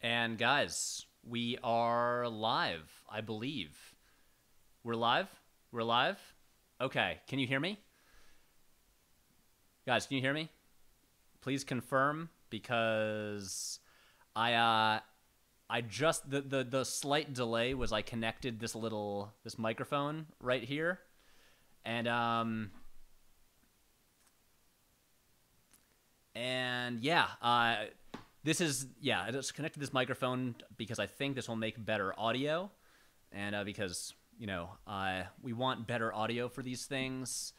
And guys, we are live, I believe. We're live? We're live? Okay, can you hear me? Guys, can you hear me? Please confirm because I just the slight delay was I connected this microphone right here and yeah, I just connected this microphone because I think this will make better audio, and because we want better audio for these things.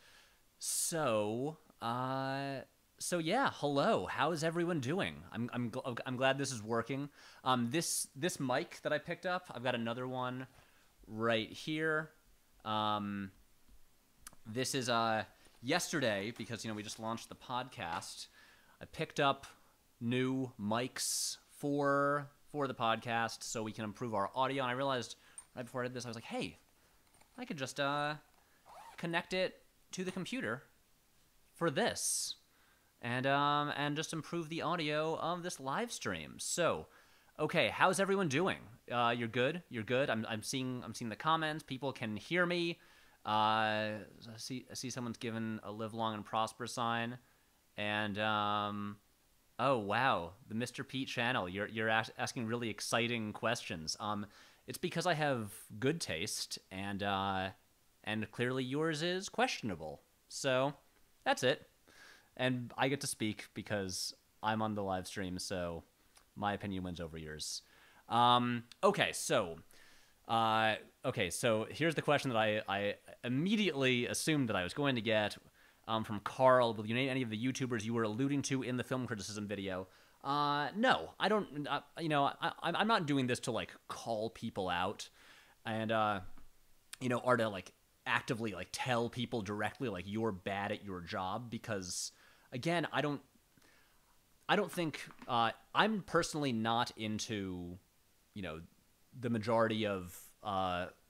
So yeah, hello. How is everyone doing? I'm glad this is working. This mic that I picked up, I've got another one right here. This is yesterday because we just launched the podcast. I picked up new mics for the podcast so we can improve our audio. And I realized right before I did this, I was like, hey, I could just connect it to the computer for this and just improve the audio of this live stream. So, okay, how's everyone doing? You're good. You're good. I'm seeing the comments. People can hear me. I see someone's given a live long and prosper sign, and oh wow, the Mr. Pete channel. You're asking really exciting questions. It's because I have good taste, and clearly yours is questionable. So that's it. And I get to speak because I'm on the live stream, so my opinion wins over yours. Okay, so here's the question that I immediately assumed that I was going to get from Carl. Will you name any of the YouTubers you were alluding to in the film criticism video? No, I don't. I'm not doing this to like call people out, and or to like actively like tell people directly like you're bad at your job, because again, I don't think I'm personally not into the majority of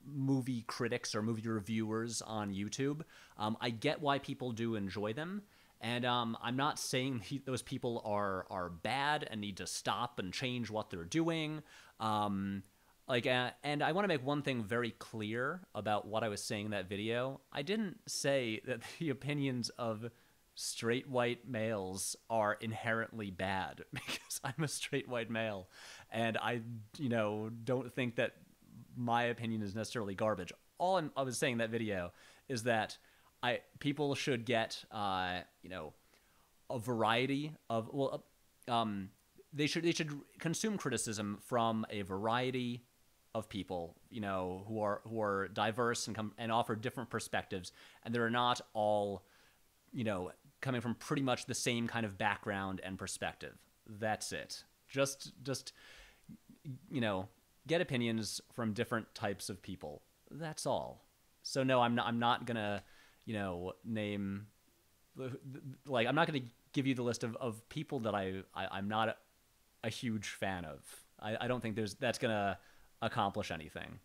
movie critics or movie reviewers on YouTube. I get why people do enjoy them, and I'm not saying those people are bad and need to stop and change what they're doing. And I want to make one thing very clear about what I was saying in that video. I didn't say that the opinions of straight white males are inherently bad, because I'm a straight white male, and I don't think that my opinion is necessarily garbage. I was saying in that video is that people should get a variety of they should consume criticism from a variety of people who are diverse and offer different perspectives, and they're not all coming from pretty much the same kind of background and perspective. That's it. Just get opinions from different types of people. That's all. So no, I'm not gonna name, like, I'm not gonna give you the list of people that I'm not a huge fan of. I don't think that's gonna accomplish anything.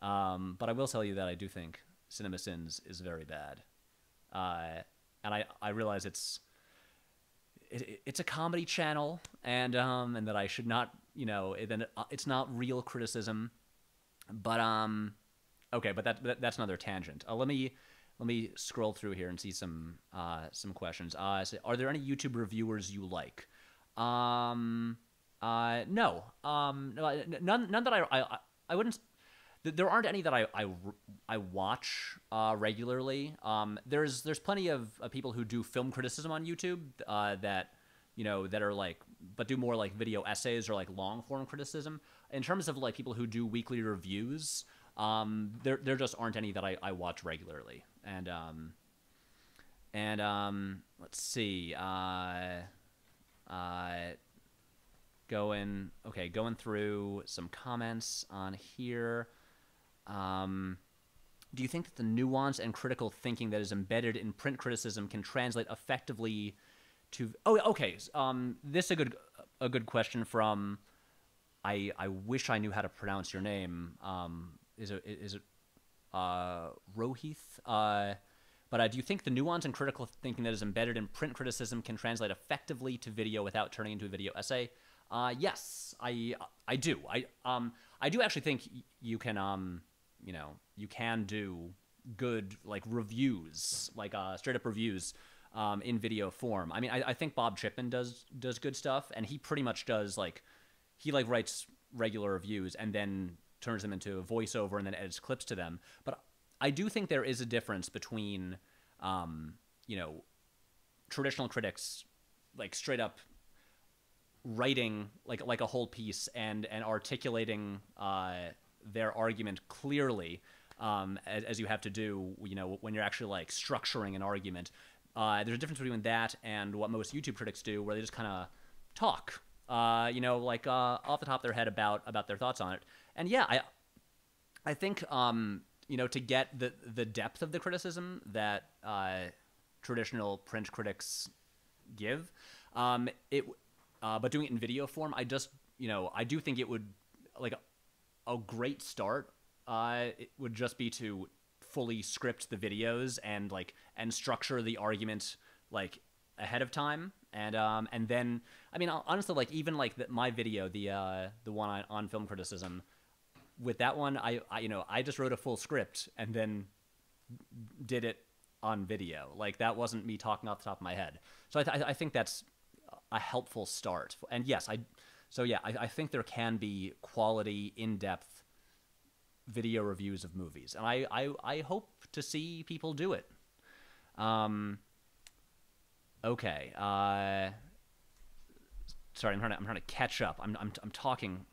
But I will tell you that I do think Cinema Sins is very bad. And I realize it's a comedy channel, and that I should not, it's not real criticism. But okay, but that's another tangent. Let me scroll through here and see some questions. So are there any YouTube reviewers you like? No. No, none that I wouldn't. There aren't any that I watch regularly. There's plenty of people who do film criticism on YouTube that are like, but do more like video essays or like long form criticism. In terms of like people who do weekly reviews, there just aren't any that I watch regularly. And let's see. Going through some comments on here. Do you think that the nuance and critical thinking that is embedded in print criticism can translate effectively to? Oh, okay. This is a good question from. I wish I knew how to pronounce your name. Is it Rohith? But do you think the nuance and critical thinking that is embedded in print criticism can translate effectively to video without turning into a video essay? Yes, I do. I do actually think you can you can do good like reviews, like straight up reviews, in video form. I mean, I think Bob Chipman does good stuff, and he pretty much does like he like writes regular reviews and then turns them into a voiceover and then edits clips to them. But I do think there is a difference between you know, traditional critics like straight up writing like a whole piece and articulating their argument clearly, as you have to do, you know, when you're actually like structuring an argument. There's a difference between that and what most YouTube critics do, where they just kind of talk, you know, like off the top of their head about their thoughts on it. And yeah, I think you know, to get the depth of the criticism that traditional print critics give, but doing it in video form, I just, you know, I do think it would like a great start. It would just be to fully script the videos and structure the argument like ahead of time, and then I mean honestly, like even like my video, the one on film criticism, with that one I you know, I just wrote a full script and then did it on video. Like that wasn't me talking off the top of my head. So I think that's a helpful start. And yes, I think there can be quality, in-depth video reviews of movies, and I hope to see people do it. Okay. Sorry, I'm trying to catch up. I'm talking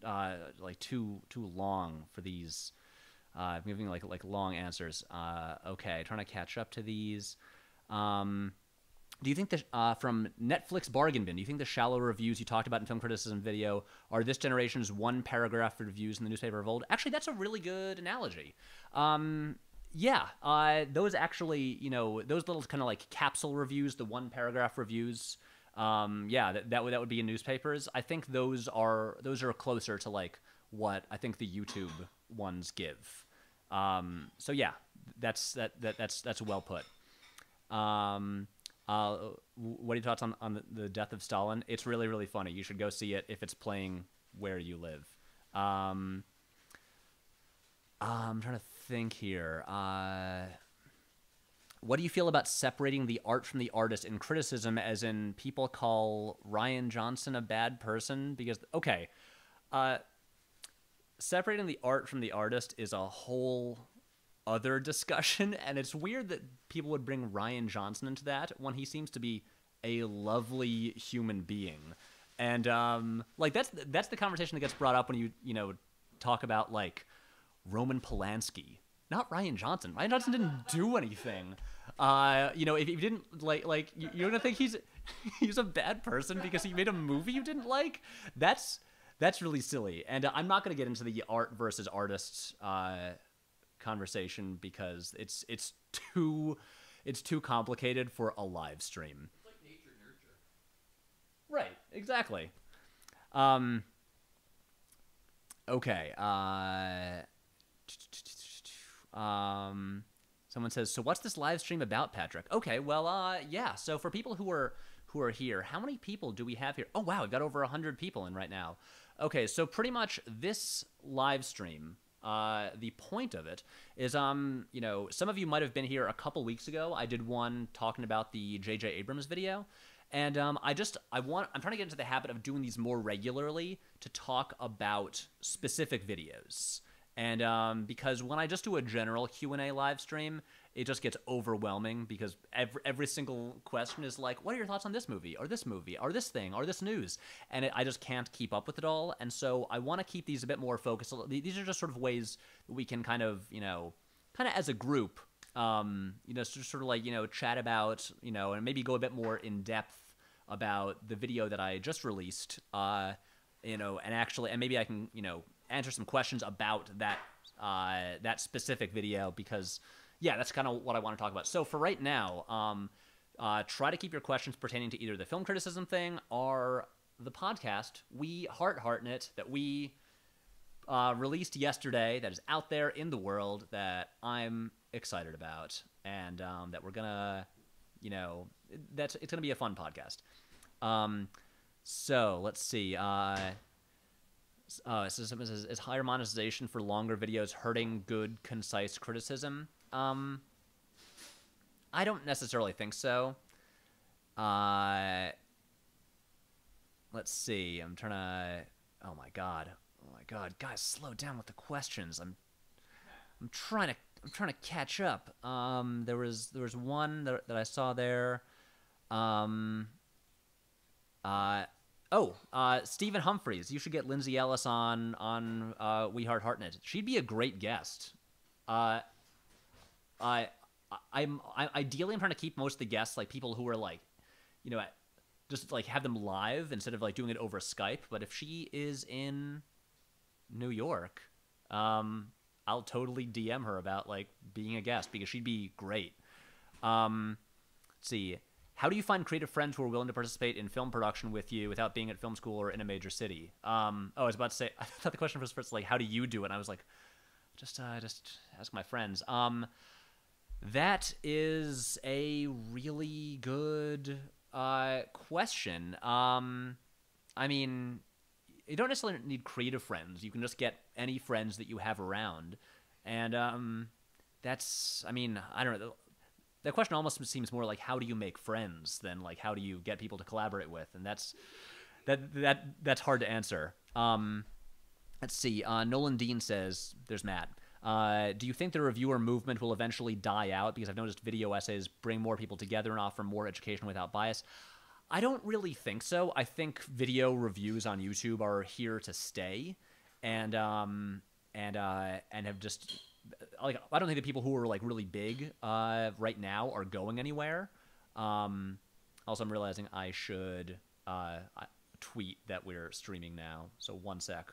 like too long for these. I'm giving like long answers. Okay, trying to catch up to these. Do you think that from Netflix Bargain Bin, do you think the shallow reviews you talked about in film criticism video are this generation's one paragraph reviews in the newspaper of old? Actually, that's a really good analogy. Yeah, those actually, you know, those little kind of like capsule reviews, the one paragraph reviews, yeah, that would be in newspapers. I think those are closer to like what I think the YouTube ones give. So yeah, that's well put. What are your thoughts on the death of Stalin? It's really, really funny. You should go see it if it's playing where you live. I'm trying to think here. What do you feel about separating the art from the artist in criticism, as in people call Rian Johnson a bad person? Because, okay, separating the art from the artist is a whole other discussion, and it's weird that people would bring Rian Johnson into that when he seems to be a lovely human being. And like that's the conversation that gets brought up when you know, talk about like Roman Polanski, not Rian Johnson. Rian Johnson didn't do anything. You know, if you didn't like you're gonna think he's a bad person because he made a movie you didn't like. That's really silly. And I'm not gonna get into the art versus artists conversation because it's too complicated for a live stream. It's like nature nurture. Right, exactly. Okay. Someone says, so what's this live stream about, Patrick? Okay, well, yeah. So for people who are here, how many people do we have here? Oh wow, we've got over 100 people in right now. Okay, so pretty much this live stream, the point of it is, you know, some of you might have been here a couple weeks ago. I did one talking about the J.J. Abrams video, and I'm trying to get into the habit of doing these more regularly to talk about specific videos. And because when I just do a general Q&A live stream, it just gets overwhelming because every single question is like, what are your thoughts on this movie or this thing or this news? And I just can't keep up with it all. And so I want to keep these a bit more focused. These are just sort of ways that we can kind of as a group, you know, sort of like, you know, chat about, you know, and maybe go a bit more in depth about the video that I just released, you know, and maybe I can, you know, answer some questions about that specific video because, yeah, that's kind of what I want to talk about. So for right now, try to keep your questions pertaining to either the film criticism thing or the podcast, We Heart Hartnett, that we released yesterday, that is out there in the world, that I'm excited about, and that we're gonna, you know, it's gonna be a fun podcast. So let's see. Someone says, is higher monetization for longer videos hurting good, concise criticism? I don't necessarily think so. Let's see. I'm trying to. Oh my god, guys, slow down with the questions. I'm trying to catch up. There was one that I saw there. Stephen Humphreys. You should get Lindsay Ellis on We Heart Hartnett. She'd be a great guest. I'm ideally I'm trying to keep most of the guests like people who are like, you know, just like have them live instead of like doing it over Skype. But if she is in New York, I'll totally DM her about like being a guest because she'd be great. Let's see. How do you find creative friends who are willing to participate in film production with you without being at film school or in a major city? I was about to say, I thought the question was first like, how do you do it? And I was like, just ask my friends. That is a really good question. I mean, you don't necessarily need creative friends. You can just get any friends that you have around. And that's, I mean, I don't know. That question almost seems more like how do you make friends than like how do you get people to collaborate with, and that's hard to answer. Let's see. Nolan Dean says, "There's Matt. Do you think the reviewer movement will eventually die out? Because I've noticed video essays bring more people together and offer more education without bias." I don't really think so. I think video reviews on YouTube are here to stay, and have just. Like, I don't think the people who are like really big right now are going anywhere. Also, I'm realizing I should tweet that we're streaming now. So one sec,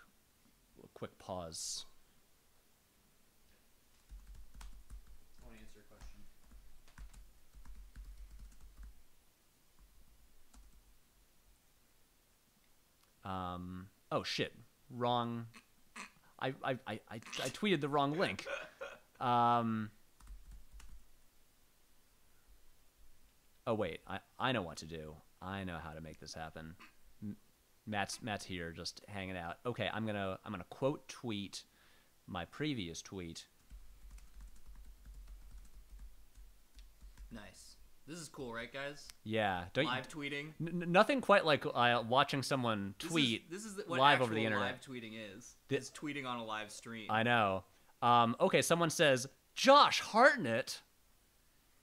a quick pause. I want to answer your question. Oh shit, wrong. I tweeted the wrong link. Oh wait, I know what to do. I know how to make this happen. Matt's here, just hanging out. Okay, I'm gonna quote tweet my previous tweet. Nice. This is cool, right, guys? Yeah. Live tweeting. Nothing quite like watching someone tweet this is what live over the internet. Live tweeting is. It's tweeting on a live stream. I know. Okay, someone says, Josh Hartnett.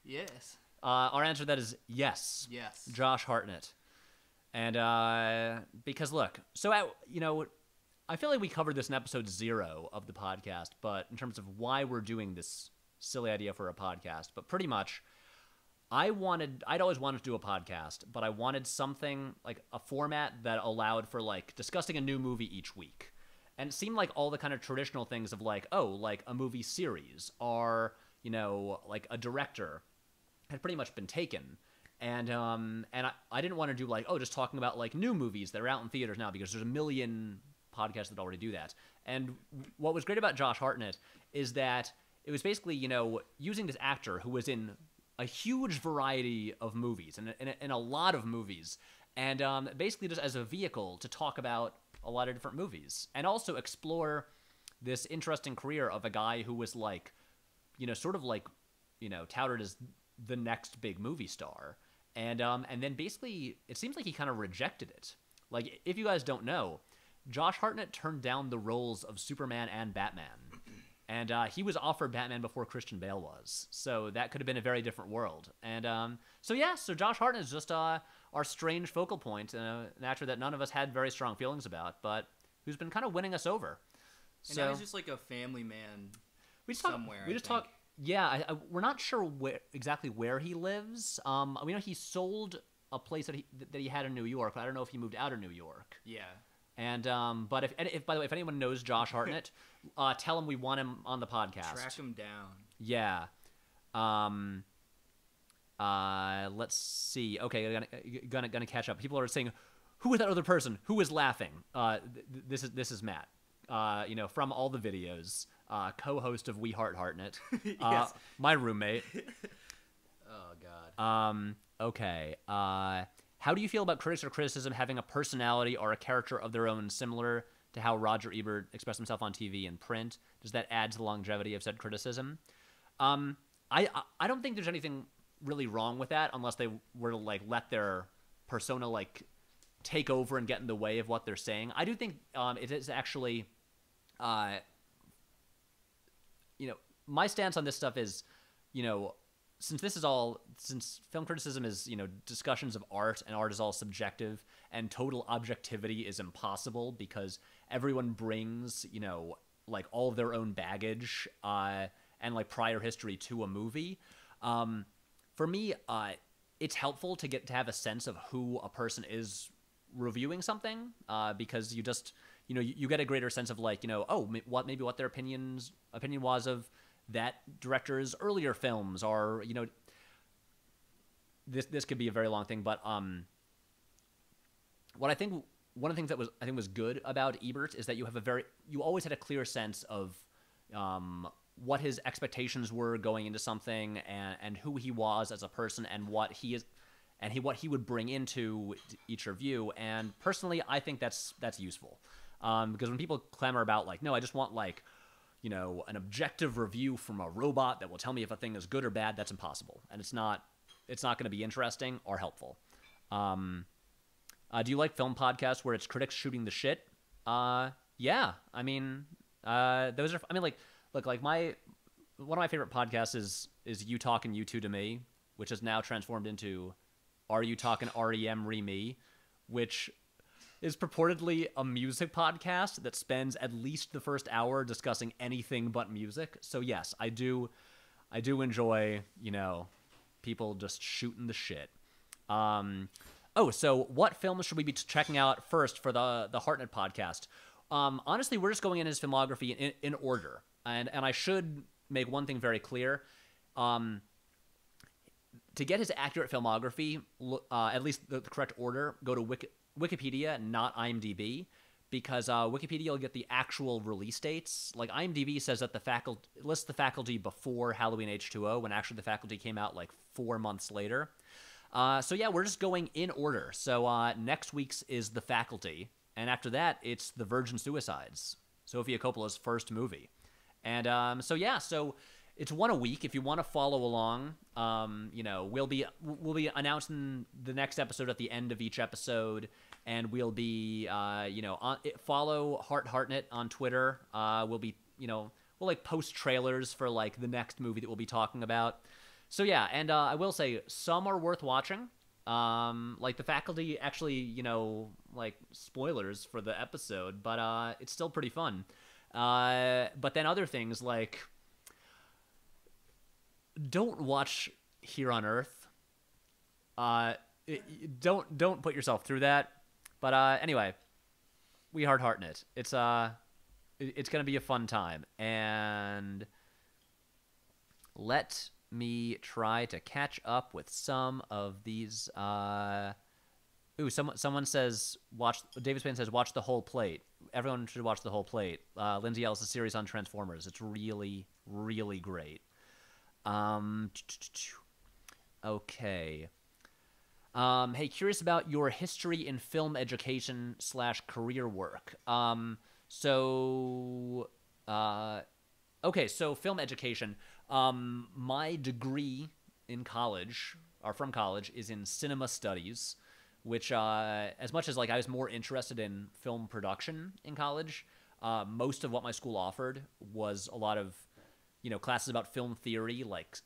Yes. Our answer to that is yes. Yes. Josh Hartnett. And because look, so I feel like we covered this in episode 0 of the podcast, but in terms of why we're doing this silly idea for a podcast, but pretty much I'd always wanted to do a podcast, but I wanted something like a format that allowed for like discussing a new movie each week. And it seemed like all the kind of traditional things of like, oh, like a movie series or, like a director had pretty much been taken. And I didn't want to do like, oh, just talking about like new movies that are out in theaters now because there's a million podcasts that already do that. And what was great about Josh Hartnett is that it was basically, using this actor who was in a huge variety of movies and in a lot of movies, and basically just as a vehicle to talk about a lot of different movies and also explore this interesting career of a guy who was like, sort of like, touted as the next big movie star, and then basically it seems like he kind of rejected it. Like, if you guys don't know, Josh Hartnett turned down the roles of Superman and Batman. And he was offered Batman before Christian Bale was. So that could have been a very different world. And so Josh Hartnett is just our strange focal point, an actor that none of us had very strong feelings about, but who's been kind of winning us over. And now he's just like a family man somewhere. We're not sure exactly where he lives. We know he sold a place that he had in New York, but I don't know if he moved out of New York. Yeah. And but if by the way, if anyone knows Josh Hartnett, tell him we want him on the podcast. Track him down. Yeah. Let's see. Okay, gonna catch up. People are saying, who is that other person? Who is laughing? This is Matt. From all the videos, co-host of We Heart Hartnett. My roommate. Oh God. Okay. How do you feel about critics or criticism having a personality or a character of their own, similar to how Roger Ebert expressed himself on TV and print? Does that add to the longevity of said criticism? I don't think there's anything really wrong with that, unless they were to like let their persona like take over and get in the way of what they're saying. I do think it is actually, my stance on this stuff is, since film criticism is, discussions of art, and art is all subjective, and total objectivity is impossible because everyone brings, like all of their own baggage and like prior history to a movie. For me, it's helpful to have a sense of who a person is reviewing something, because you just, you get a greater sense of like, what their opinion was of that director's earlier films, or this could be a very long thing, but what I think one of the things that was good about Ebert is that you always had a clear sense of what his expectations were going into something, and who he was as a person, and what he would bring into each review. And personally, I think that's useful, because when people clamor about like, no, I just want like, an objective review from a robot that will tell me if a thing is good or bad, that's impossible, and it's not going to be interesting or helpful. Do you like film podcasts where it's critics shooting the shit? Yeah, I mean, those are. I mean, like, look, like one of my favorite podcasts is You Talkin' You Two to Me, which has now transformed into Are You Talkin' REM Re Me, which is purportedly a music podcast that spends at least the first hour discussing anything but music. So yes, I do enjoy, people just shooting the shit. So what films should we be checking out first for the Hartnett podcast? Honestly, we're just going in his filmography in order. And I should make one thing very clear. To get his accurate filmography, at least the correct order, go to Wikipedia, not IMDb, because Wikipedia will get the actual release dates. Like IMDb says that lists the Faculty before Halloween H2O, when actually the Faculty came out like 4 months later. So yeah, we're just going in order. So next week's is The Faculty, and after that, it's The Virgin Suicides, Sofia Coppola's first movie. And so it's one a week. If you want to follow along, we'll be announcing the next episode at the end of each episode, and we'll be follow Hartnett on Twitter. We'll be we'll like post trailers for like the next movie that we'll be talking about. So yeah, and I will say some are worth watching. Like The Faculty, actually, like spoilers for the episode, but it's still pretty fun. But then other things like, don't watch Here on Earth. Don't put yourself through that. But anyway, We Heart Hartnett. It's gonna be a fun time, and let me try to catch up with some of these. Someone says David Spain says watch The Whole Plate. Everyone should watch The Whole Plate. Lindsay Ellis' series on Transformers. It's really, really great. Okay. Hey, curious about your history in film education / career work. So film education. My degree in college, or from college, is in cinema studies, which, as much as like I was more interested in film production in college, most of what my school offered was a lot of, classes about film theory, like,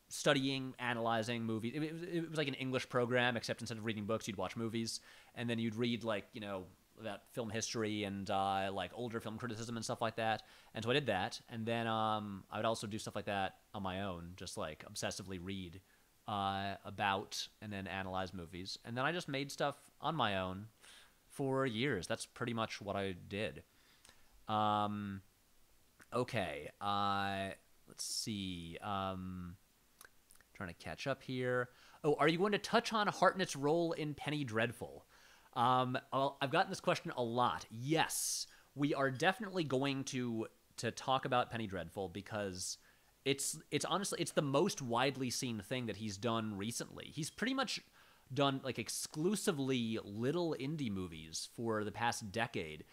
studying, analyzing movies. It was like an English program, except instead of reading books, you'd watch movies, and then you'd read like, about film history and like older film criticism and stuff like that. And so I did that, and then I would also do stuff like that on my own, just like obsessively read about and then analyze movies. And then I just made stuff on my own for years. That's pretty much what I did. Okay. Let's see. Trying to catch up here. Oh, are you going to touch on Hartnett's role in Penny Dreadful? I've gotten this question a lot. Yes, we are definitely going to talk about Penny Dreadful, because it's honestly, it's the most widely seen thing that he's done recently. He's pretty much done like exclusively little indie movies for the past decade.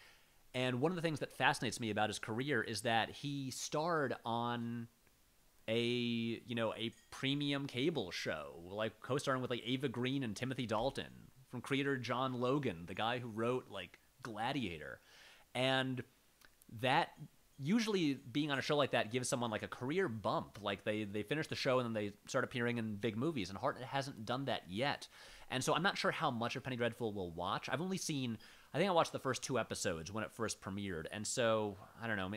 And one of the things that fascinates me about his career is that he starred on a premium cable show, like co-starring with like Ava Green and Timothy Dalton, from creator John Logan, the guy who wrote like Gladiator. And that usually being on a show like that gives someone like a career bump. Like they finish the show and then they start appearing in big movies, and Hartnett hasn't done that yet. And so I'm not sure how much of Penny Dreadful we'll watch. I've only seen, I think I watched the first 2 episodes when it first premiered, and so I don't know.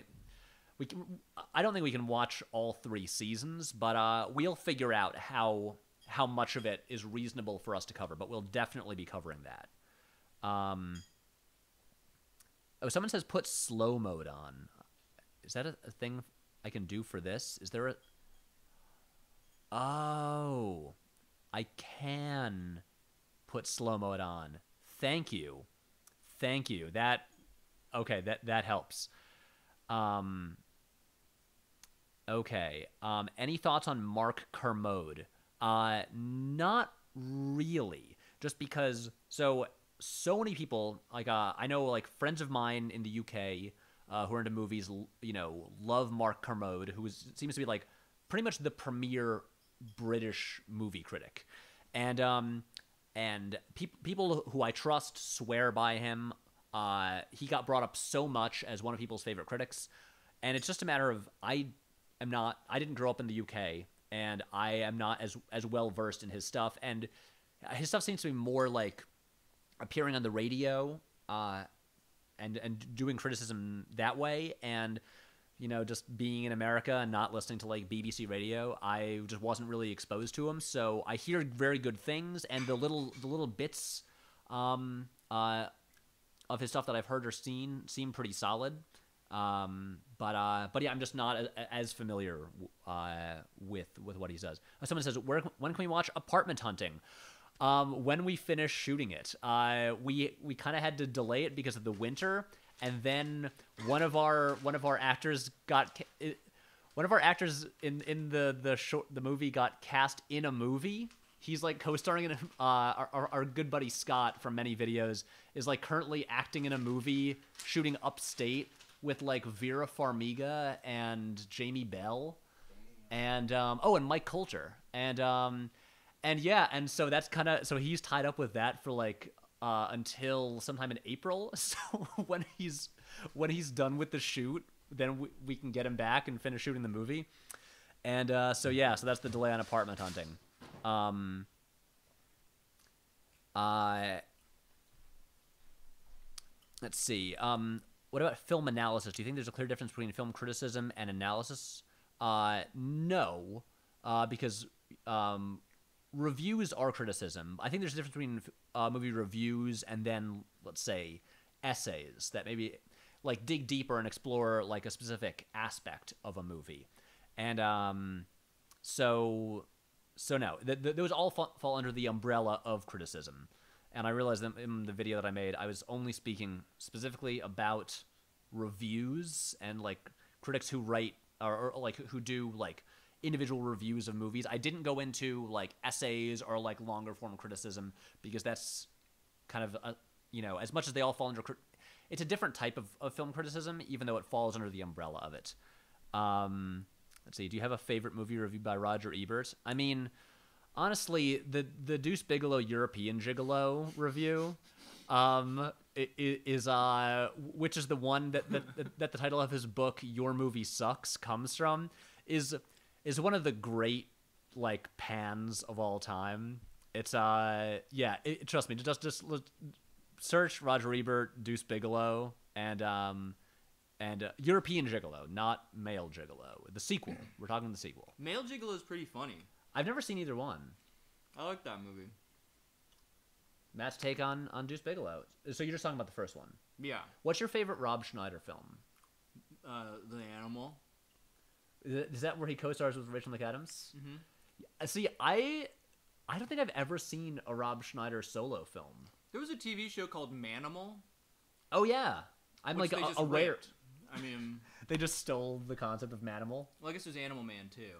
I don't think we can watch all 3 seasons, but we'll figure out how much of it is reasonable for us to cover. But we'll definitely be covering that. Oh, someone says put slow mode on. Is that a thing I can do for this? Is there a... Oh, I can put slow mode on. Thank you. Okay, that helps. Okay. Any thoughts on Mark Kermode? Not really. Just because so many people, like I know, like friends of mine in the UK who are into movies, love Mark Kermode, who seems to be like pretty much the premier British movie critic, and people who I trust swear by him. He got brought up so much as one of people's favorite critics, and it's just a matter of I didn't grow up in the UK, and I am not as well versed in his stuff, and his stuff seems to be more like appearing on the radio, and doing criticism that way, and just being in America and not listening to like BBC radio, I just wasn't really exposed to him. So I hear very good things, and the little bits of his stuff that I've heard or seen seem pretty solid. But yeah, I'm just not as familiar with what he says. Someone says, when can we watch Apartment Hunting? When we finish shooting it. We kind of had to delay it because of the winter, and then one of our actors in the movie got cast in a movie. He's like co-starring in our good buddy Scott from many videos is like currently acting in a movie shooting upstate with like Vera Farmiga and Jamie Bell and and Mike Coulter and yeah, and so that's kind of, so he's tied up with that for like until sometime in April. So when he's done with the shoot, then we can get him back and finish shooting the movie. And so that's the delay on Apartment Hunting. Let's see. What about film analysis? Do you think there's a clear difference between film criticism and analysis? No, because reviews are criticism. I think there's a difference between movie reviews and then, let's say, essays that maybe like dig deeper and explore like a specific aspect of a movie. And so no, those all fall under the umbrella of criticism. And I realized that in the video that I made, I was only speaking specifically about reviews and like critics who write or like who do like individual reviews of movies. I didn't go into like essays or like longer form criticism because that's kind of as much as they all fall under it's a different type of film criticism, even though it falls under the umbrella of it. Let's see, do you have a favorite movie reviewed by Roger Ebert? I mean, honestly, the Deuce Bigalow European Gigolo review is which is the one that the title of his book Your Movie Sucks comes from, is one of the great like pans of all time. It's trust me, just search Roger Ebert Deuce Bigalow and European Gigolo, not Male Gigolo. The sequel. We're talking the sequel. Male Gigolo is pretty funny. I've never seen either one. I like that movie. Matt's take on Deuce Bigalow. So you're just talking about the first one. Yeah. What's your favorite Rob Schneider film? The Animal. Is that where he co-stars with Rachel McAdams? Mm-hmm. See, I don't think I've ever seen a Rob Schneider solo film. There was a TV show called Manimal. Oh yeah, I'm like aware. I mean, they just stole the concept of Manimal. Well, I guess there's Animal Man too.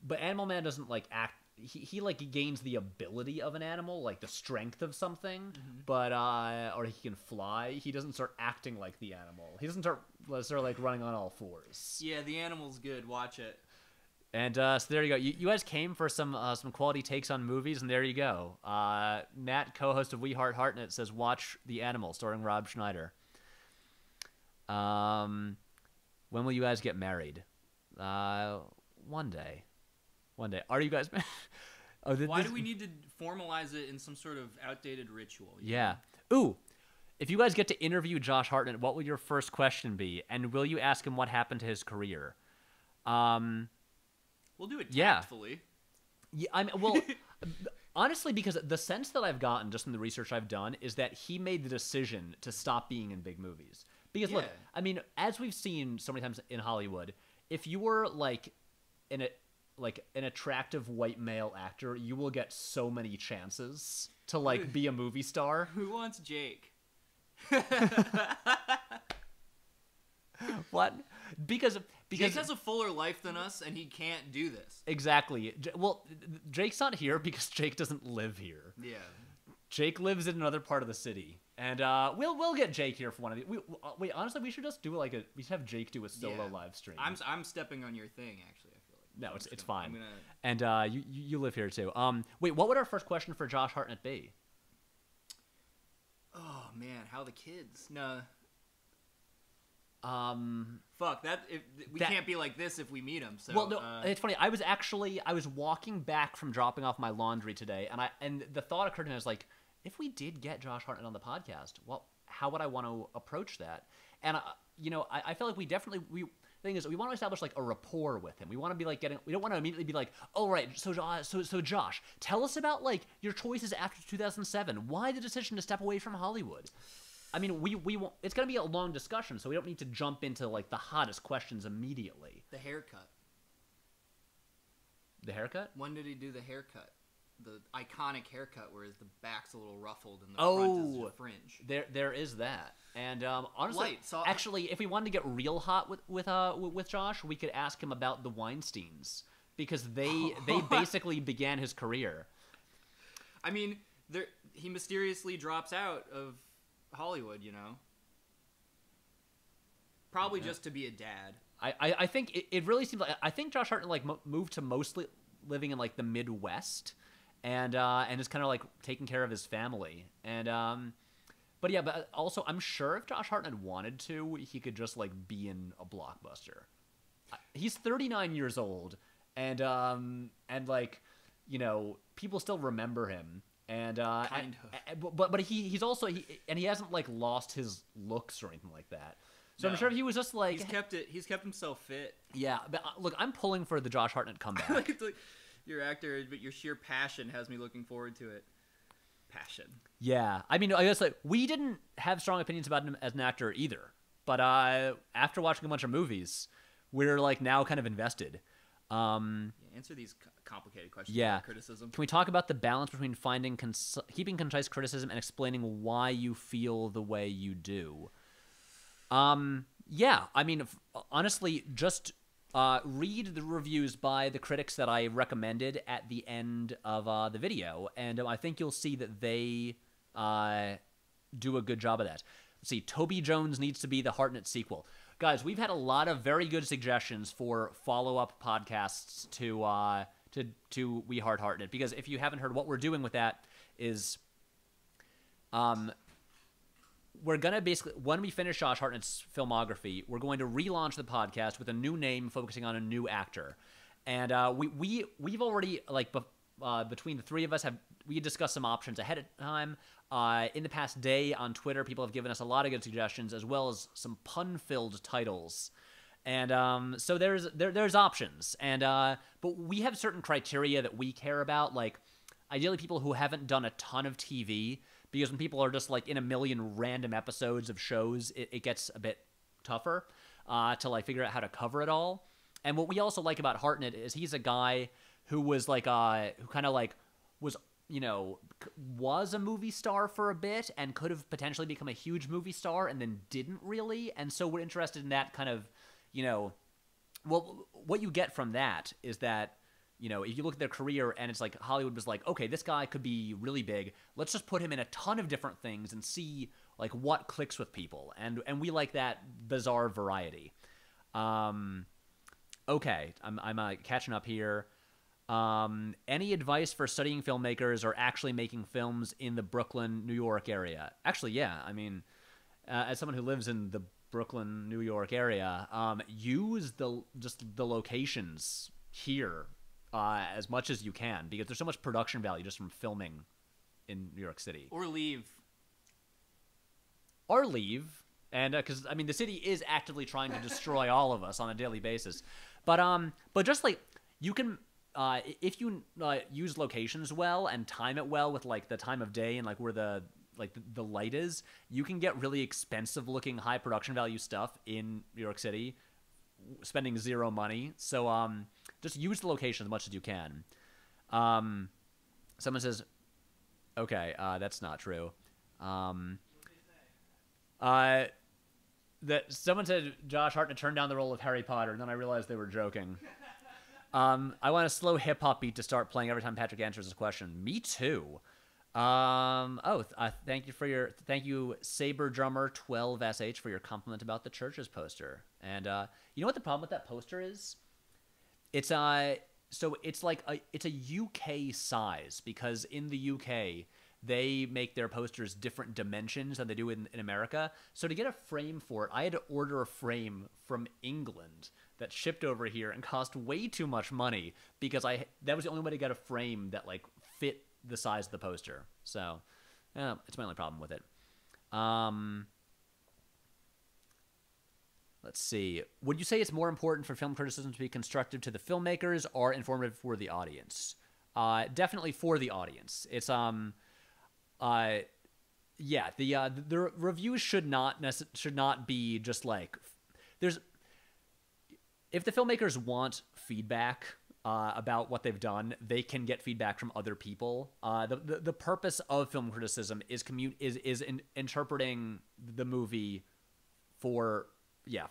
But Animal Man doesn't like act he like gains the ability of an animal, like the strength of something, but or he can fly. He doesn't start acting like the animal. He doesn't start like running on all fours. Yeah, the animal's good. Watch it. And so there you go. You guys came for some quality takes on movies, and there you go. Matt, co-host of We Heart Hartnett, says watch The Animal, starring Rob Schneider. When will you guys get married? One day. Are you guys? Why do we need to formalize it in some sort of outdated ritual? Yeah. Ooh, if you guys get to interview Josh Hartnett, what will your first question be? And will you ask him what happened to his career? We'll do it tactfully. Yeah, honestly, because the sense that I've gotten just from the research I've done is that he made the decision to stop being in big movies. Because look, I mean, as we've seen so many times in Hollywood, if you were like an attractive white male actor, you will get so many chances to like be a movie star. Who wants Jake? What? Because Jake has a fuller life than us, and he can't do this. Exactly. Well, Jake's not here because Jake doesn't live here. Yeah. Jake lives in another part of the city, and we'll get Jake here for one of these. Wait, honestly, we should just do we should have Jake do a solo live stream. I'm stepping on your thing, actually. I feel like. No, it's fine. And you live here too. Wait, what would our first question for Josh Hartnett be? Oh man, how the kids? No. Fuck that. We can't be like this if we meet him. So, well, no, it's funny. I was walking back from dropping off my laundry today, and the thought occurred to me. I was like, if we did get Josh Hartnett on the podcast, well, how would I want to approach that? And I feel like we thing is, we want to establish like a rapport with him. We want to be like we don't want to immediately be like, oh right, so Josh, tell us about like your choices after 2007. Why the decision to step away from Hollywood? I mean, we want, it's going to be a long discussion, so we don't need to jump into like the hottest questions immediately. The haircut. The haircut? When did he do the haircut? The iconic haircut where the back's a little ruffled and the front is a fringe. There is that. And honestly, actually, if we wanted to get real hot with Josh, we could ask him about the Weinsteins, because they basically began his career. I mean, he mysteriously drops out of Hollywood, probably just to be a dad. I think it really seems like, I think Josh Hartnett like moved to mostly living in like the Midwest, and is kind of like taking care of his family, and but also I'm sure if Josh Hartnett wanted to, he could just like be in a blockbuster. He's 39 years old, and like people still remember him. And but he's also he hasn't like lost his looks or anything like that. So no. I'm sure if he was just like he's kept himself fit. Yeah, but look, I'm pulling for the Josh Hartnett comeback. Your actor, but your sheer passion has me looking forward to it. Passion. Yeah, I mean, I guess like we didn't have strong opinions about him as an actor either, but after watching a bunch of movies, we're like now kind of invested. Answer these complicated questions. Yeah. Criticism. Can we talk about the balance between keeping concise criticism and explaining why you feel the way you do? Yeah. I mean, honestly, just read the reviews by the critics that I recommended at the end of the video, and I think you'll see that they do a good job of that. Let's see. Toby Jones needs to be the Hartnett sequel. Guys, we've had a lot of very good suggestions for follow-up podcasts to We Heart Hartnett, because if you haven't heard, what we're doing with that is we're going to basically, when we finish Josh Hartnett's filmography, we're going to relaunch the podcast with a new name focusing on a new actor. And we've already, like, between the three of us, we discussed some options ahead of time. In the past day on Twitter, people have given us a lot of good suggestions, as well as some pun-filled titles. And so there's options. And but we have certain criteria that we care about, like ideally people who haven't done a ton of TV, because when people are just like in a million random episodes of shows, it gets a bit tougher to like figure out how to cover it all. And what we also like about Hartnett is he's a guy who was like who kind of like was a movie star for a bit and could have potentially become a huge movie star and then didn't really. And so we're interested in that kind of, well, what you get from that is that, you know, if you look at their career and it's like Hollywood was like, okay, this guy could be really big. Let's just put him in a ton of different things and see like what clicks with people. And we like that bizarre variety. Okay, I'm catching up here. Any advice for studying filmmakers or actually making films in the Brooklyn, New York area? Actually, yeah. I mean, as someone who lives in the Brooklyn, New York area, use the locations here as much as you can, because there's so much production value just from filming in New York City. Or leave. And because I mean the city is actively trying to destroy all of us on a daily basis, but just like you can if you use locations well and time it well with like the time of day and like where the light is, you can get really expensive looking high production value stuff in New York City, spending zero money. So just use the location as much as you can. Someone says, okay, that's not true. That someone said Josh Hartnett turned down the role of Harry Potter, and then I realized they were joking. I want a slow hip hop beat to start playing every time Patrick answers this question. Me too. Thank you Saber Drummer 12SH for your compliment about the Churches poster. And you know what the problem with that poster is? It's it's a UK size, because in the UK they make their posters different dimensions than they do in America. So to get a frame for it, I had to order a frame from England that shipped over here and cost way too much money, because that was the only way to get a frame that like fit the size of the poster. So it's my only problem with it. Let's see. Would you say it's more important for film criticism to be constructive to the filmmakers or informative for the audience? Definitely for the audience. It's the reviews should not be just like if the filmmakers want feedback about what they've done, they can get feedback from other people. The purpose of film criticism is interpreting the movie for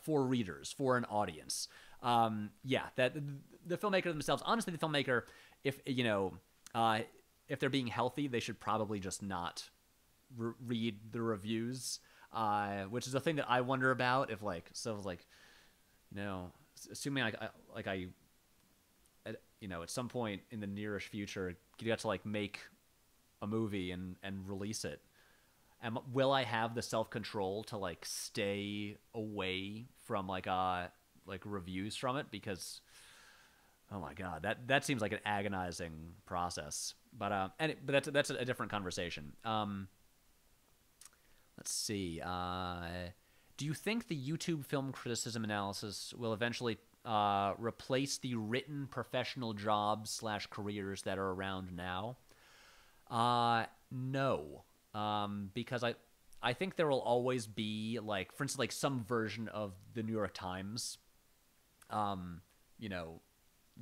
readers, for an audience. That the filmmaker themselves, honestly, the filmmaker, if they're being healthy, they should probably just not read the reviews, which is a thing that I wonder about. If assuming I at some point in the nearest future, you got to like make a movie and release it, and will I have the self-control to like stay away from like reviews from it? Because oh my god, that seems like an agonizing process. But that's a different conversation. Let's see. Do you think the YouTube film criticism analysis will eventually replace the written professional jobs / careers that are around now? No. Because I think there will always be, like, for instance, like some version of the New York Times,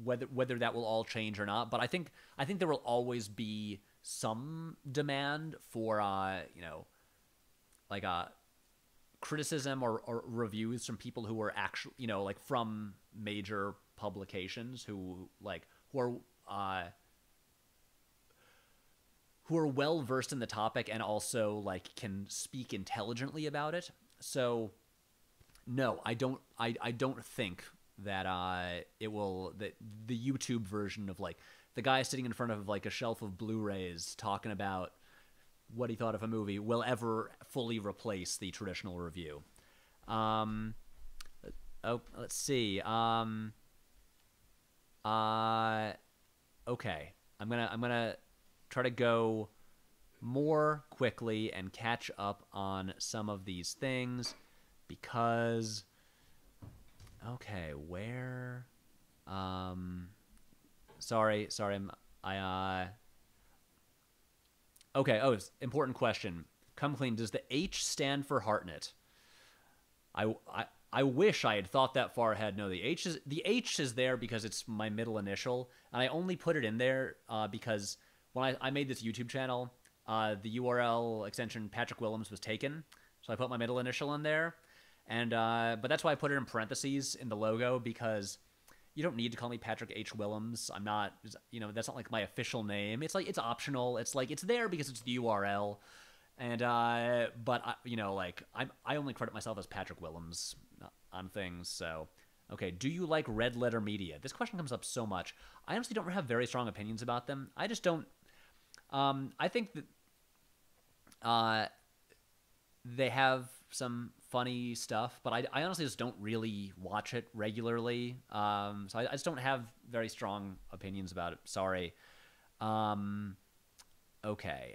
whether that will all change or not. But I think there will always be some demand for, criticism or reviews from people who are actually, like from major publications who are well versed in the topic and also like can speak intelligently about it. So no, I don't think that it will, that the YouTube version of like the guy sitting in front of like a shelf of Blu-rays talking about what he thought of a movie will ever fully replace the traditional review. Let's see. Okay. I'm gonna try to go more quickly and catch up on some of these things, because where sorry okay, important question. Come clean, does the H stand for Hartnett? I wish I had thought that far ahead. No, the H is there because it's my middle initial, and I only put it in there because when I made this YouTube channel, the URL extension Patrick Willems was taken, so I put my middle initial in there, and but that's why I put it in parentheses in the logo, because you don't need to call me Patrick H. Willems. I'm not, that's not like my official name. It's like, it's optional. It's like, it's there because it's the URL. And, but I only credit myself as Patrick Willems on things. So, okay. Do you like Red Letter Media? This question comes up so much. I honestly don't have very strong opinions about them. I just don't, I think that, they have some funny stuff, but I honestly just don't really watch it regularly. So I just don't have very strong opinions about it. Sorry. Okay.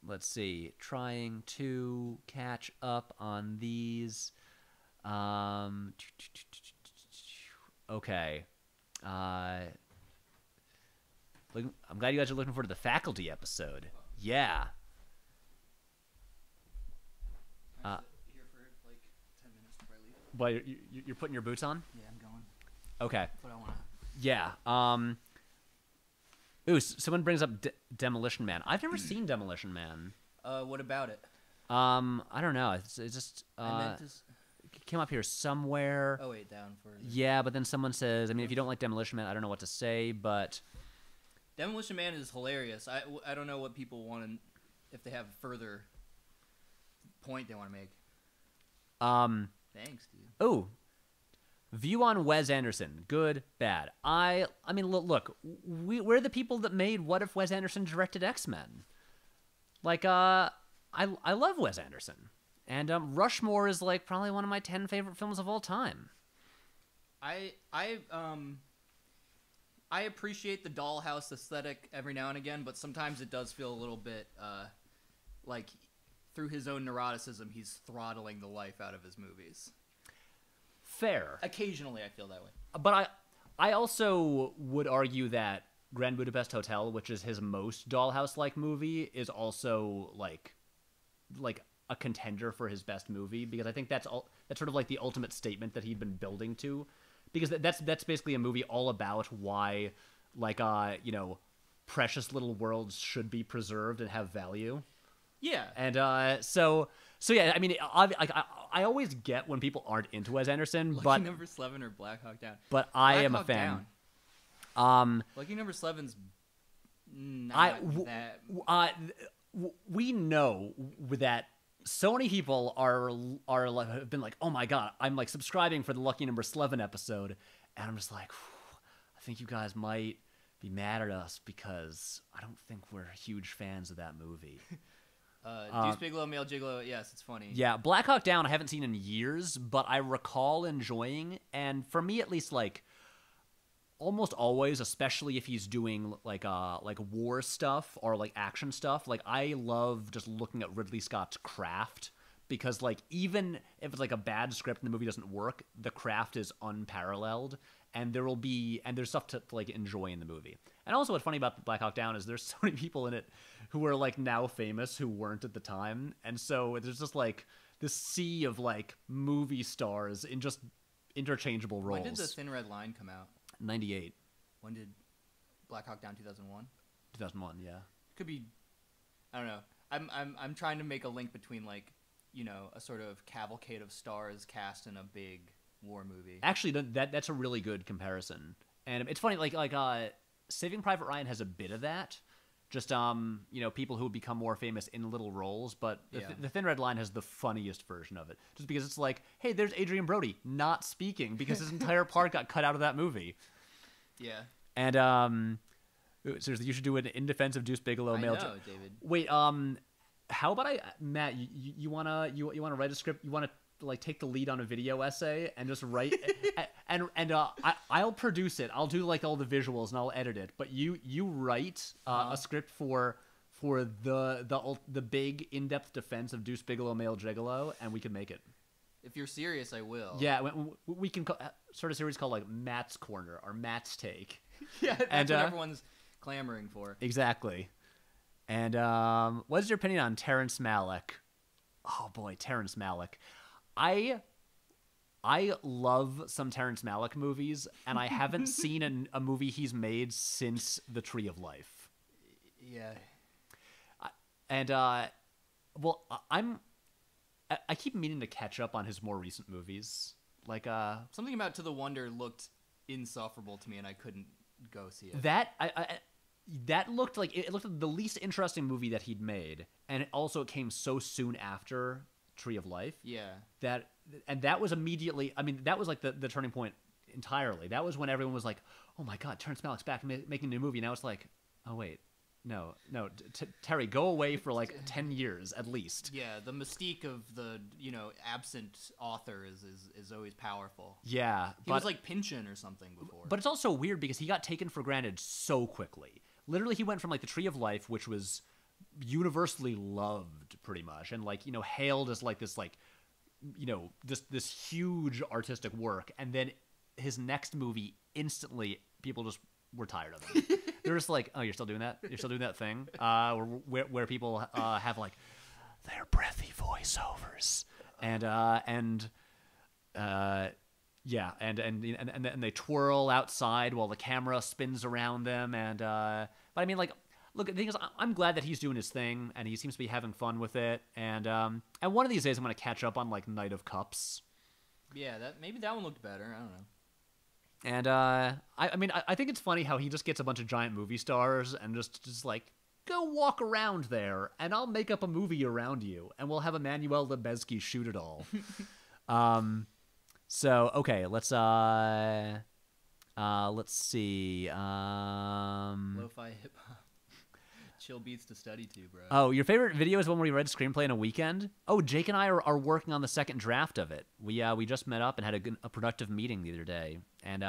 Let's see. Trying to catch up on these. Okay. I'm glad you guys are looking forward to the faculty episode. Yeah. Here for like 10 minutes before I leave. But you're putting your boots on? Yeah, I'm going. Okay. But I want to. Yeah. Ooh, someone brings up Demolition Man. I've never seen Demolition Man. What about it? I don't know. It's just it came up here somewhere. Oh wait, down for. Yeah, but then someone says, I mean, if you don't like Demolition Man, I don't know what to say, but Demolition Man is hilarious. I don't know what people want to, if they have a further point they want to make. Thanks, dude. Oh, view on Wes Anderson. Good, bad. I mean, look, we're the people that made What If Wes Anderson directed X-Men. Like, I love Wes Anderson. And Rushmore is like probably one of my 10 favorite films of all time. I appreciate the dollhouse aesthetic every now and again, but sometimes it does feel a little bit like through his own neuroticism, he's throttling the life out of his movies. Fair. Occasionally, I feel that way. But I also would argue that Grand Budapest Hotel, which is his most dollhouse-like movie, is also like a contender for his best movie, because I think that's sort of like the ultimate statement that he'd been building to, because that's basically a movie all about why precious little worlds should be preserved and have value. Yeah. And so yeah, I mean, I always get when people aren't into Wes Anderson, Lucky Number 11 or Black Hawk Down. But I am a fan. Lucky Number 11's not that. We know that so many people have been like, oh my god, I'm like subscribing for the Lucky Number 11 episode, and I'm just like, I think you guys might be mad at us because I don't think we're huge fans of that movie. Deuce Bigelow, Male Gigolo, yes, it's funny. Yeah, Black Hawk Down I haven't seen in years, but I recall enjoying, and for me at least, like almost always, especially if he's doing like war stuff or like action stuff, like I love just looking at Ridley Scott's craft, because like even if it's like a bad script and the movie doesn't work, the craft is unparalleled, and there's stuff to like enjoy in the movie. And also what's funny about Black Hawk Down is there's so many people in it who are like now famous who weren't at the time, and so there's just like this sea of like movie stars in just interchangeable roles. When did The Thin Red Line come out? 98. When did Black Hawk Down? 2001. 2001, yeah. Could be. I don't know. I'm trying to make a link between like a sort of cavalcade of stars cast in a big war movie. Actually, that's a really good comparison, and it's funny. Like Saving Private Ryan has a bit of that. Just people who become more famous in little roles, but the Thin Red Line has the funniest version of it. Just because it's like, hey, there's Adrian Brody not speaking because his entire part got cut out of that movie. Yeah. And seriously, you should do an In Defense of Deuce Bigelow. I know, David. Wait, how about Matt? You wanna write a script? You wanna like take the lead on a video essay and just write and I'll produce it. I'll do like all the visuals and I'll edit it. But you write a script for the big in-depth defense of Deuce Bigelow, Male Gigolo, and we can make it. If you're serious, I will. Yeah, we can start a series called like Matt's Corner or Matt's Take. Yeah, that's what everyone's clamoring for. Exactly. And what is your opinion on Terrence Malick? Oh boy, Terrence Malick. I love some Terrence Malick movies, and I haven't seen a movie he's made since The Tree of Life. Yeah. And I'm I keep meaning to catch up on his more recent movies. Like Something about To the Wonder looked insufferable to me, and I couldn't go see it. That looked like it looked like the least interesting movie that he'd made, and it came so soon after Tree of Life. Yeah. That was immediately. I mean, that was like the turning point entirely. That was when everyone was like, "Oh my God, Terrence Malick's back making a new movie." Now it's like, "Oh wait, no, Terry, go away for like 10 years at least." Yeah, the mystique of the absent author is always powerful. Yeah, he was like Pynchon or something before. But it's also weird because he got taken for granted so quickly. Literally, he went from like the Tree of Life, which was universally loved pretty much, and like hailed as like this like this huge artistic work, and then his next movie instantly people just were tired of him. They're just like, oh, you're still doing that? You're still doing that thing where people have like their breathy voiceovers and they twirl outside while the camera spins around them. And but I mean, like, look, the thing is, I'm glad that he's doing his thing and he seems to be having fun with it. And one of these days, I'm going to catch up on like Knight of Cups. Yeah, maybe that one looked better. I don't know. And I think it's funny how he just gets a bunch of giant movie stars and just like, go walk around there, and I'll make up a movie around you, and we'll have Emmanuel Lubezki shoot it all. So okay, let's see. Lo-fi hip hop, chill beats to study to, bro. Oh, your favorite video is one where you read a screenplay in a weekend? Oh, Jake and I are working on the second draft of it. We just met up and had a productive meeting the other day, and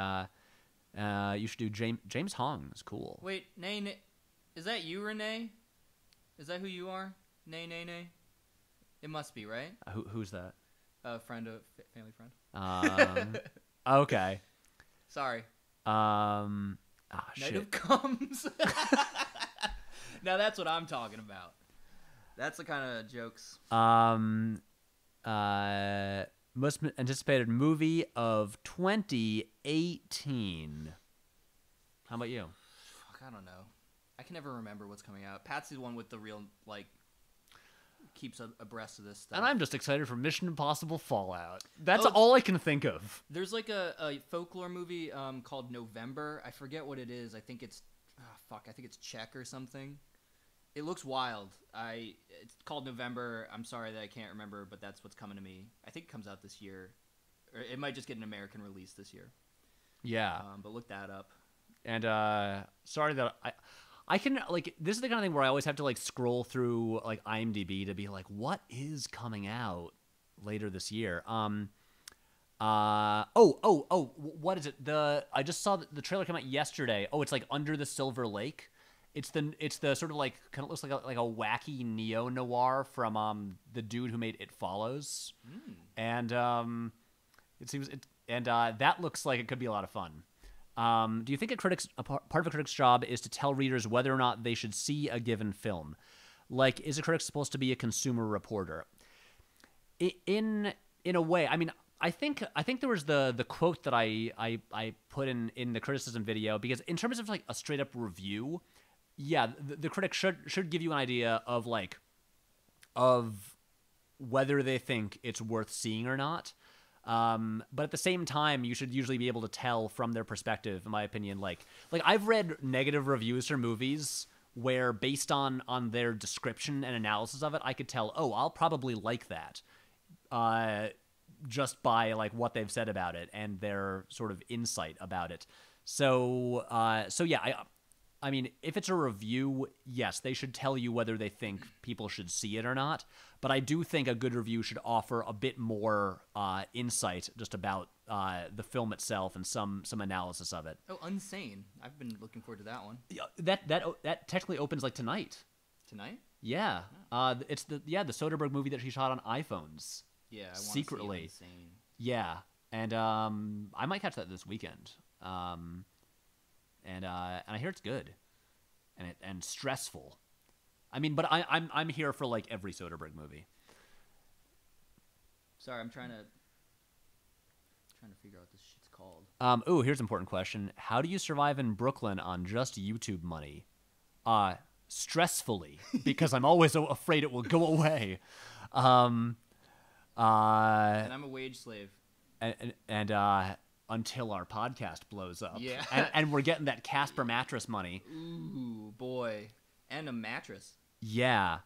you should do James Hong. Is cool. Wait, Nay. Is that you, Renee? Is that who you are? Nay. It must be, right? Who's that? A friend, family friend. Okay. Sorry. Night shit. Of Comes. Now that's what I'm talking about. That's the kind of jokes. Most anticipated movie of 2018. How about you? Fuck, I don't know. I can never remember what's coming out. Patsy's the one with the real, like, keeps abreast of this stuff. And I'm just excited for Mission Impossible Fallout. That's all I can think of. There's like a folklore movie called November. I forget what it is. I think it's I think it's Czech or something. It looks wild. It's called November. I'm sorry that I can't remember, but that's what's coming to me. I think it comes out this year. Or it might just get an American release this year. Yeah. But look that up. And sorry that I can, like, this is the kind of thing where I always have to, like, scroll through, like, IMDb to be like, what is coming out later this year? What is it? I just saw the trailer come out yesterday. Oh, it's, like, Under the Silver Lake. It's the sort of, like, kind of looks like a wacky neo-noir from, the dude who made It Follows. And, that looks like it could be a lot of fun. Do you think part of a critic's job is to tell readers whether or not they should see a given film? Like, is a critic supposed to be a consumer reporter? In a way, I mean, I think there was the quote that I put in the criticism video, because in terms of like a straight up review, yeah, the critic should give you an idea of like of whether they think it's worth seeing or not. But at the same time, you should usually be able to tell from their perspective, in my opinion. Like I've read negative reviews for movies where, based on their description and analysis of it, I could tell, oh, I'll probably like that, just by like what they've said about it and their sort of insight about it. So yeah, I mean, if it's a review, yes, they should tell you whether they think people should see it or not. But I do think a good review should offer a bit more insight just about the film itself and some analysis of it. Oh, Unsane! I've been looking forward to that one. That technically opens like tonight. Tonight? Yeah. Oh. It's the Soderbergh movie that she shot on iPhones. Yeah, I want secretly. To see Unsane. Yeah, and I might catch that this weekend. And I hear it's good, and stressful. I mean, but I'm here for like every Soderbergh movie. Sorry, I'm trying to figure out what this shit's called. Here's an important question: how do you survive in Brooklyn on just YouTube money? Stressfully, because I'm always afraid it will go away. And I'm a wage slave. And until our podcast blows up. Yeah. and we're getting that Casper mattress money. Ooh, boy. And a mattress. Yeah.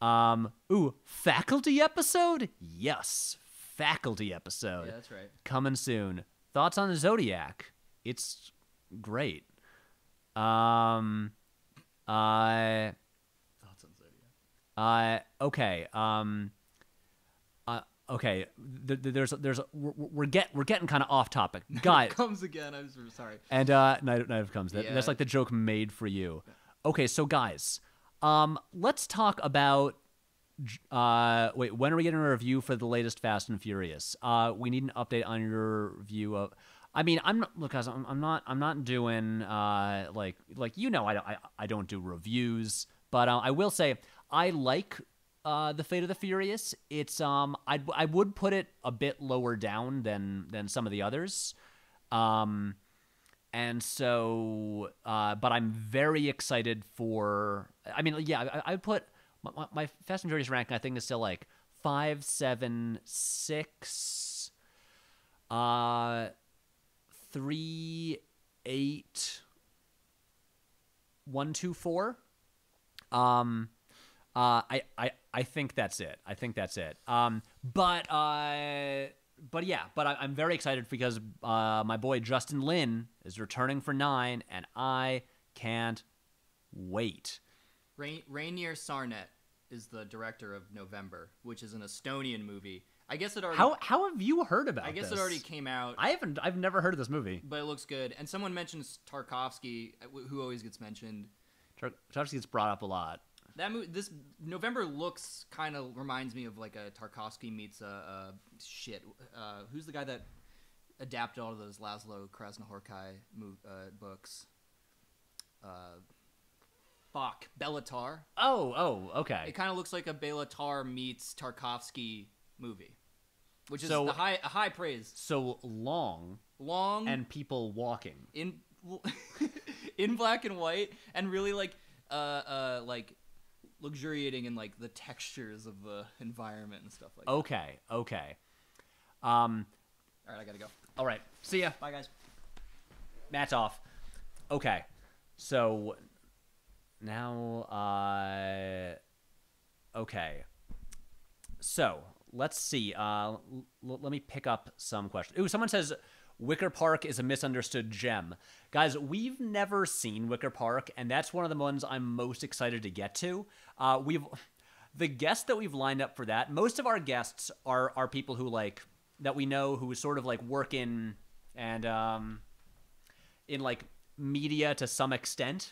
Faculty episode? Yes. Faculty episode. Yeah, that's right. Coming soon. Thoughts on the Zodiac? It's great. Thoughts on Zodiac. Okay. Okay. We're getting kind of off topic, guys. Comes again. I'm so sorry. And night of comes. Yeah. That's like the joke made for you. Okay, so guys, let's talk about. Wait, when are we getting a review for the latest Fast and Furious? We need an update on your review of. I mean, I'm not. Look, guys, I'm not doing like I don't do reviews, but I will say I like the Fate of the Furious. It's I would put it a bit lower down than some of the others, and so but I'm very excited for. I mean, yeah, I would put my Fast and Furious ranking. I think is still like 5, 7, 6, 3, 8, 1, 2, 4. I think that's it. But yeah, I'm very excited because my boy Justin Lin is returning for 9, and I can't wait. Rainier Sarnet is the director of November, which is an Estonian movie. I guess it already. How have you heard about? I guess this? it already came out. I've never heard of this movie, but it looks good. And someone mentions Tarkovsky, who always gets mentioned. Tarkovsky gets brought up a lot. That movie, this November looks kind of reminds me of like a Tarkovsky meets who's the guy that adapted all of those Laszlo Krasznahorkai books? Bellatar. Oh, okay. It kind of looks like a Bellatar meets Tarkovsky movie, which is So- a high praise. So long and people walking. in in black and white, and really like luxuriating in like the textures of the environment and stuff like that. Okay. All right, I gotta go. All right. See ya. Bye, guys. Matt's off. Okay. So now, okay. So let's see. Let me pick up some questions. Ooh, someone says Wicker Park is a misunderstood gem. Guys, we've never seen Wicker Park, and that's one of the ones I'm most excited to get to. The guests that we've lined up for that, most of our guests are people who like that we know who sort of like work in and in like media to some extent,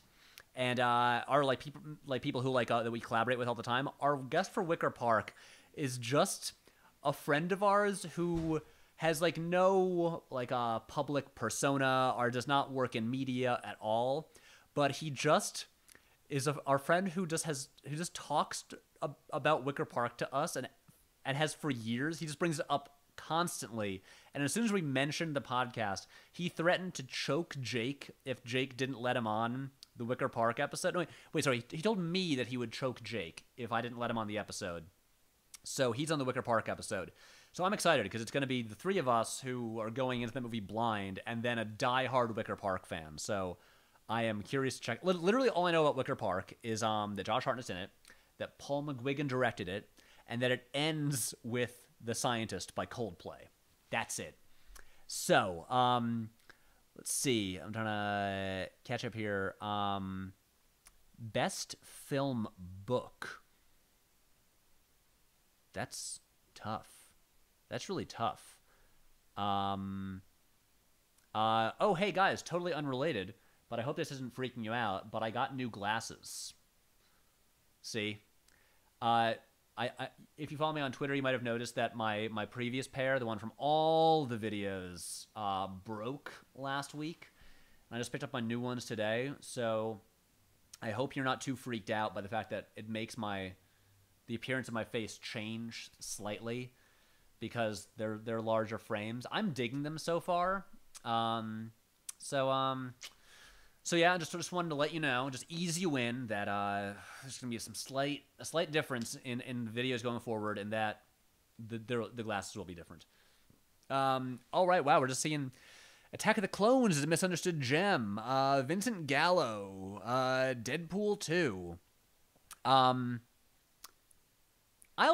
and are like people who like that we collaborate with all the time. Our guest for Wicker Park is just a friend of ours who has like no like public persona or does not work in media at all, but he just is our friend who just talks about Wicker Park to us and has for years. He just brings it up constantly, and as soon as we mentioned the podcast, he threatened to choke Jake if Jake didn't let him on the Wicker Park episode. No, wait, sorry. He told me that he would choke Jake if I didn't let him on the episode. So he's on the Wicker Park episode. So I'm excited because it's going to be the three of us who are going into the movie blind and then a diehard Wicker Park fan. So I am curious to check. Literally all I know about Wicker Park is that Josh Hartnett's in it, that Paul McGuigan directed it, and that it ends with The Scientist by Coldplay. That's it. So, let's see. I'm trying to catch up here. Best film book. That's tough. That's really tough. Oh, hey guys, totally unrelated, but I hope this isn't freaking you out, but I got new glasses. See? If you follow me on Twitter, you might have noticed that my previous pair, the one from all the videos, broke last week. And I just picked up my new ones today, so I hope you're not too freaked out by the fact that it makes the appearance of my face change slightly because they're larger frames. I'm digging them so far. So yeah, just wanted to let you know, just ease you in that there's gonna be a slight difference in videos going forward, and that the glasses will be different. All right, wow, we're just seeing Attack of the Clones is a misunderstood gem. Vincent Gallo, Deadpool 2. I'll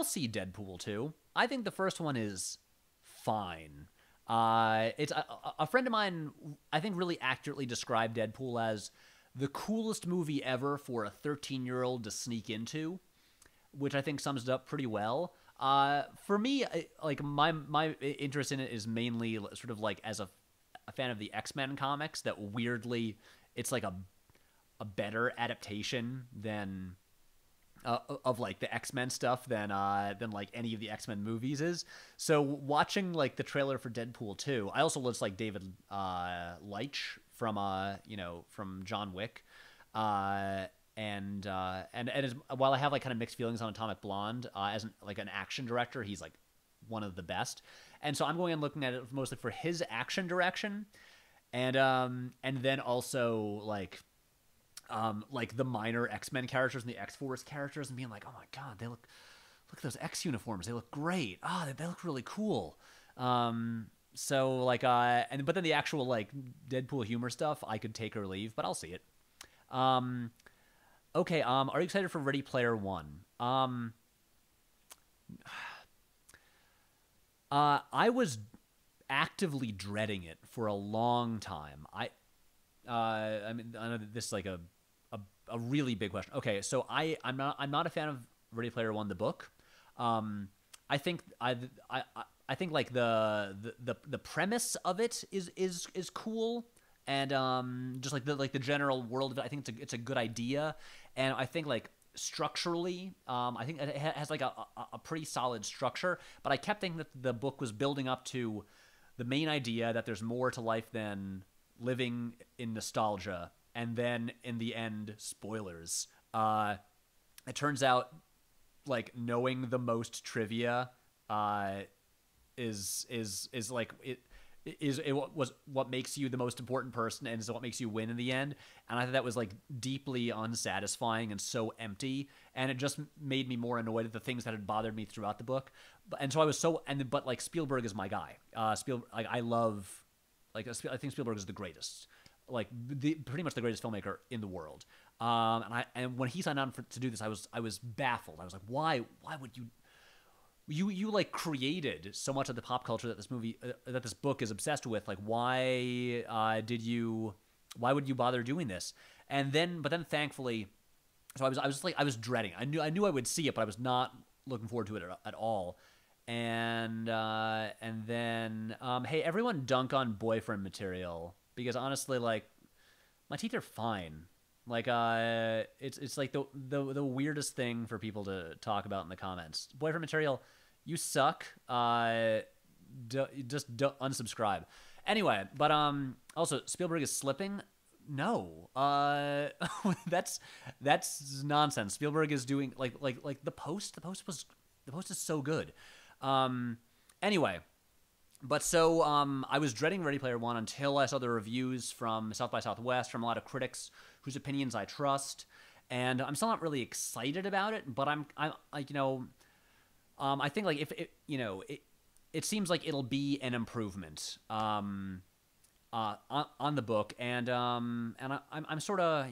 see Deadpool 2. I think the first one is fine. It's a friend of mine, I think, really accurately described Deadpool as the coolest movie ever for a 13-year-old to sneak into, which I think sums it up pretty well. For me, like my interest in it is mainly sort of like as a fan of the X-Men comics. That weirdly, it's like a better adaptation than of like the X-Men stuff than like any of the X-Men movies is. So watching like the trailer for Deadpool 2, I also just like David Leitch from from John Wick, and while I have like kind of mixed feelings on Atomic Blonde as an action director, he's like one of the best. And so I'm going and looking at it mostly for his action direction, and then also like the minor X-Men characters and the X-Force characters, and being like, oh my god, look at those X uniforms, they look great. They look really cool. So like but then the actual like Deadpool humor stuff, I could take or leave, but I'll see it. Okay, are you excited for Ready Player One? I was actively dreading it for a long time. I mean, I know that this is like a really big question. Okay, so I'm not a fan of Ready Player One, the book. I think like the premise of it is cool, and just like the general world of it, I think it's a good idea, and I think like structurally, I think it has like a pretty solid structure. But I kept thinking that the book was building up to the main idea that there's more to life than living in nostalgia, and then in the end, spoilers. It turns out like knowing the most trivia is like it was what makes you the most important person, and is what makes you win in the end. And I thought that was like deeply unsatisfying and so empty, and it just made me more annoyed at the things that had bothered me throughout the book. And so I was but like Spielberg is my guy. I think Spielberg is the greatest, like pretty much the greatest filmmaker in the world. And when he signed on to do this, I was baffled. I was like, why would you like created so much of the pop culture that this book is obsessed with? Like, why would you bother doing this? But then thankfully, so I was dreading. I knew I would see it, but I was not looking forward to it at all. And then hey, everyone dunk on boyfriend material, because honestly, like, my teeth are fine. Like, it's like the weirdest thing for people to talk about in the comments. Boyfriend material, you suck. Just unsubscribe. Anyway, but also Spielberg is slipping. No, that's nonsense. Spielberg is doing like the Post. The Post is so good. Anyway, but so I was dreading Ready Player One until I saw the reviews from South by Southwest from a lot of critics whose opinions I trust, and I'm still not really excited about it. But I'm like, I think like if it seems like it'll be an improvement on the book, and I'm sort of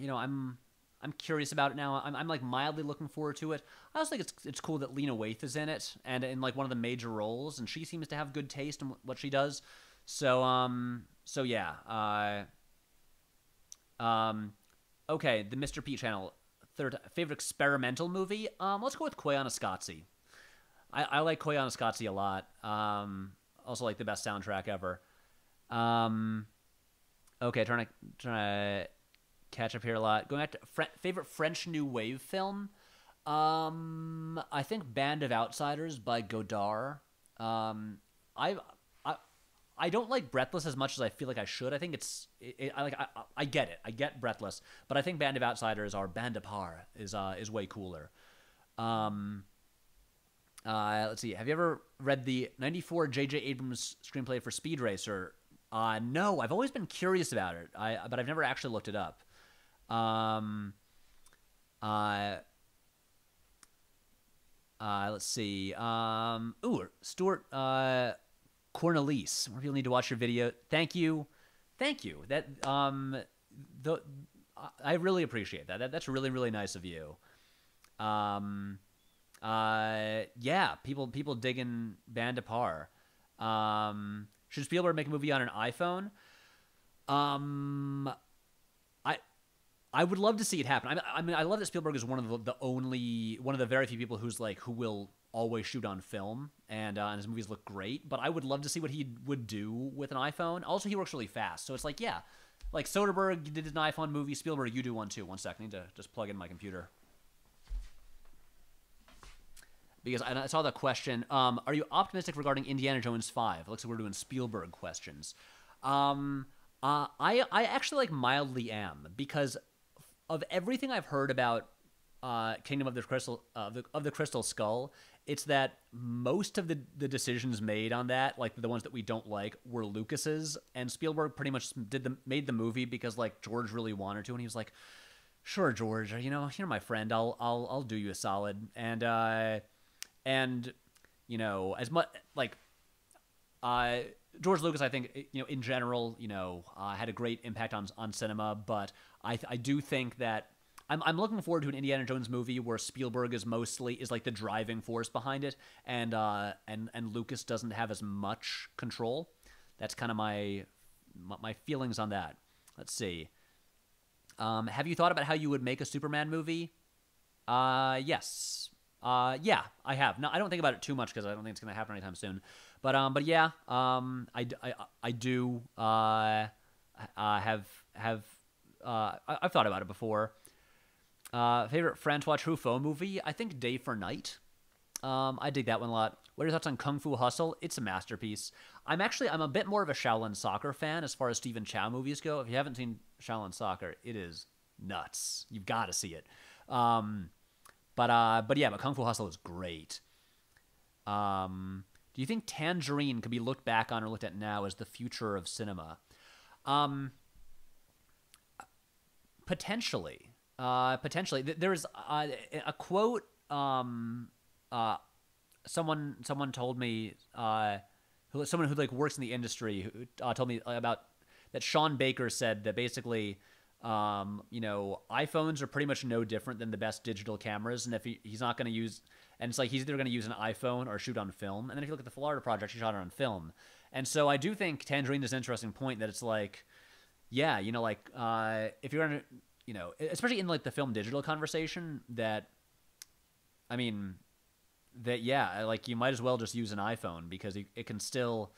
I'm curious about it now. I'm like mildly looking forward to it. I also think it's cool that Lena Waithe is in it, and in like one of the major roles, and she seems to have good taste in what she does. So yeah. Okay, the Mr. P channel, third favorite experimental movie. Let's go with Koyaanisqatsi. I like Koyaanisqatsi a lot. Also like the best soundtrack ever. Okay, trying to catch up here a lot. Going back to favorite French New Wave film. I think Band of Outsiders by Godard. I don't like Breathless as much as I feel like I should. I think I get it. I get Breathless, but I think Band of Outsiders or Band de Part is way cooler. Let's see. Have you ever read the '94 J.J. Abrams screenplay for Speed Racer? No, I've always been curious about it. But I've never actually looked it up. Let's see. Stuart Cornelise. More people need to watch your video. Thank you. That the I really appreciate that. That's really really nice of you. Um, yeah, people digging Band Apart. Should Spielberg make a movie on an iPhone? Um, I I would love to see it happen. I mean, I love that Spielberg is one of the very few people who will always shoot on film, and his movies look great. But I would love to see what he would do with an iPhone. Also, he works really fast, so it's like, yeah, like Soderbergh did an iPhone movie. Spielberg, you do one too. One sec, I need to just plug in my computer because I saw the question. Are you optimistic regarding Indiana Jones 5? It looks like we're doing Spielberg questions. I actually like mildly am because of everything I've heard about Kingdom of the Crystal of the Crystal Skull. It's that most of the decisions made on that, like the ones that we don't like, were Lucas's, and Spielberg pretty much made the movie because like George really wanted to, and he was like, "Sure, George, you're my friend. I'll do you a solid." And as much like George Lucas, I think, in general, had a great impact on cinema, but I do think that I'm looking forward to an Indiana Jones movie where Spielberg is like the driving force behind it, and Lucas doesn't have as much control. That's kind of my feelings on that. Let's see. Have you thought about how you would make a Superman movie? Yes. Yeah, I have. No, I don't think about it too much because I don't think it's going to happen anytime soon. But yeah, I do. I've thought about it before. Favorite Francois Truffaut movie? I think Day for Night. I dig that one a lot. What are your thoughts on Kung Fu Hustle? It's a masterpiece. I'm a bit more of a Shaolin Soccer fan as far as Stephen Chow movies go. If you haven't seen Shaolin Soccer, it is nuts. You've got to see it. But Kung Fu Hustle is great. Do you think Tangerine could be looked back on or looked at now as the future of cinema? Potentially. There's a quote. Someone told me. Someone who like works in the industry who told me about that. Sean Baker said that basically, iPhones are pretty much no different than the best digital cameras, and if he's not going to use, and it's like he's either going to use an iPhone or shoot on film. And then if you look at the Florida Project, he shot it on film. And so I do think Tangerine is an interesting point that it's like, yeah, if you're going to, especially in like the film digital conversation, that, I mean, that, yeah, like you might as well just use an iPhone because it can still,